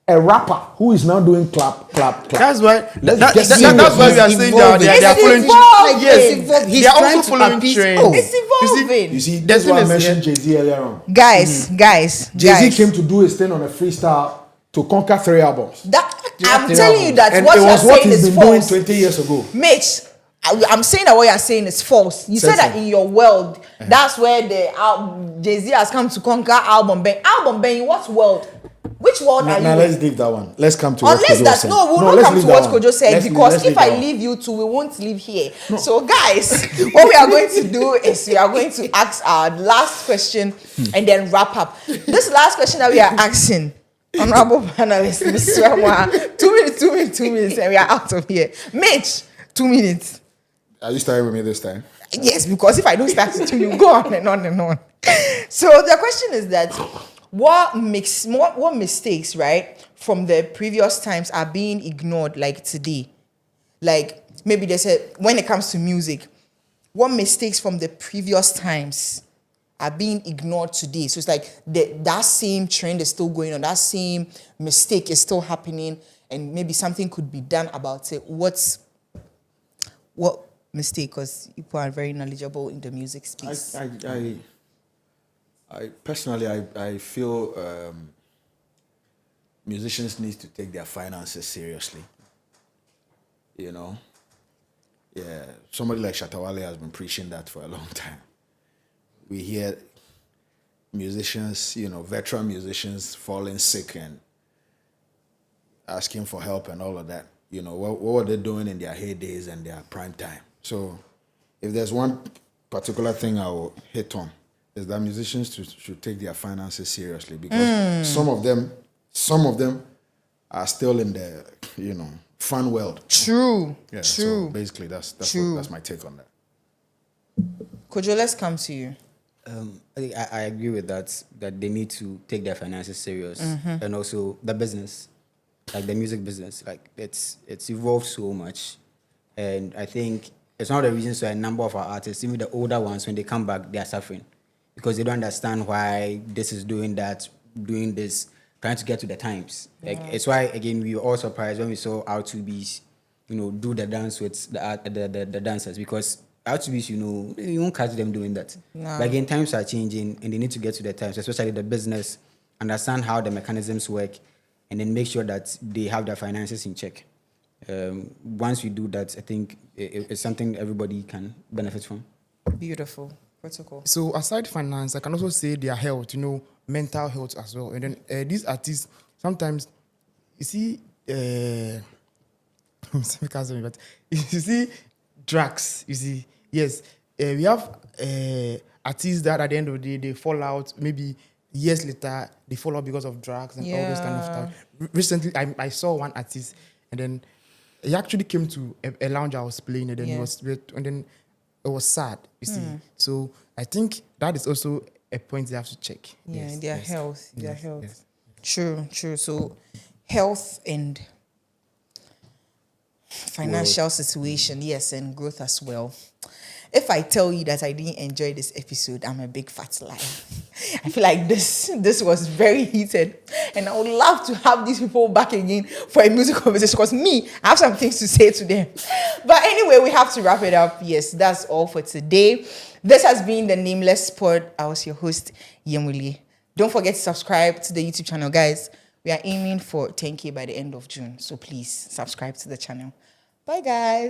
Speaker 1: A rapper who is now doing clap, clap, clap.
Speaker 3: That's why.
Speaker 1: That's
Speaker 3: why we are saying they are following.
Speaker 2: Yes,
Speaker 3: They are also following trend.
Speaker 2: It's evolving.
Speaker 1: You see, that's why I mentioned Jay-Z earlier on.
Speaker 2: Guys.
Speaker 1: Jay-Z came to do his thing on a freestyle to conquer 3 albums.
Speaker 2: I'm telling you that
Speaker 1: And
Speaker 2: what
Speaker 1: it
Speaker 2: you're
Speaker 1: was what
Speaker 2: saying
Speaker 1: he's
Speaker 2: is
Speaker 1: been doing
Speaker 2: false.
Speaker 1: 20 years ago.
Speaker 2: Mitch, I'm saying that what you're saying is false. You said that in your world, that's where the Jay-Z has come to conquer album bang. Album bang, what world? Which world are you
Speaker 1: Now
Speaker 2: in?
Speaker 1: let's leave that one. Let's come to what
Speaker 2: Unless
Speaker 1: Kojo
Speaker 2: that's
Speaker 1: said.
Speaker 2: no, we'll
Speaker 1: let's
Speaker 2: not come
Speaker 1: leave
Speaker 2: to
Speaker 1: that
Speaker 2: what
Speaker 1: one.
Speaker 2: Kojo said
Speaker 1: Let's
Speaker 2: because if
Speaker 1: that
Speaker 2: I
Speaker 1: one.
Speaker 2: leave you two, we won't leave here. So, guys, what we are going to do is we are going to ask our last question and then wrap up. This last question that we are asking, honorable panelists, Mr. Amwa, 2 minutes, and we are out of here. Mitch, 2 minutes.
Speaker 1: Are you starting with me this time?
Speaker 2: Yes, because if I don't start it, you go on and on and on. So the question is that what mistakes, right, from the previous times are being ignored like today? Like maybe they said when it comes to music, what mistakes from the previous times are being ignored today? So it's like that same trend is still going on, that same mistake is still happening, and maybe something could be done about it. What mistake? Because people are very knowledgeable in the music space.
Speaker 1: I personally, I feel musicians need to take their finances seriously. You know? Yeah, somebody like Shatawale has been preaching that for a long time. We hear musicians, veteran musicians falling sick and asking for help and all of that. What were they doing in their heydays and their prime time? So if there's one particular thing I will hit on, is that musicians should take their finances seriously, because some of them are still in the fun world.
Speaker 2: True.
Speaker 1: Yeah,
Speaker 2: True.
Speaker 1: So basically, that's my take on that.
Speaker 2: Kojo, let's come to you.
Speaker 4: I agree with that they need to take their finances serious, and also the business, like the music business, like it's evolved so much, and I think it's one of the reasons why a number of our artists, even the older ones, when they come back, they are suffering because they don't understand why this is doing that, doing this, trying to get to the times. Like it's why again we were all surprised when we saw R2Bs, do the dance with the dancers, because R2Bs, you won't catch them doing that.
Speaker 2: No.
Speaker 4: But again, times are changing and they need to get to the times, especially the business, understand how the mechanisms work, and then make sure that they have their finances in check. Once we do that, I think it's something everybody can benefit from.
Speaker 2: Beautiful. Protocol.
Speaker 3: So aside finance, I can also say their health, mental health as well. And then these artists, sometimes, you see, but you see drugs, you see, yes, we have artists that at the end of the day, they fall out, maybe years later, they fall out because of drugs and all this kind of stuff. Recently, I saw one artist, and then he actually came to a lounge I was playing, and then it was sad, you see. So I think that is also a point they have to check.
Speaker 2: Yeah, their health.
Speaker 3: Yes.
Speaker 2: True. So health and financial situation, yes, and growth as well. If I tell you that I didn't enjoy this episode, I'm a big fat liar. I feel like this was very heated, and I would love to have these people back again for a music conversation, because me, I have some things to say to them. But anyway, we have to wrap it up. Yes, that's all for today. This has been the Nameless Pod. I was your host, Yemuli. Don't forget to subscribe to the YouTube channel, guys. We are aiming for 10K by the end of June, so please subscribe to the channel. Bye, guys.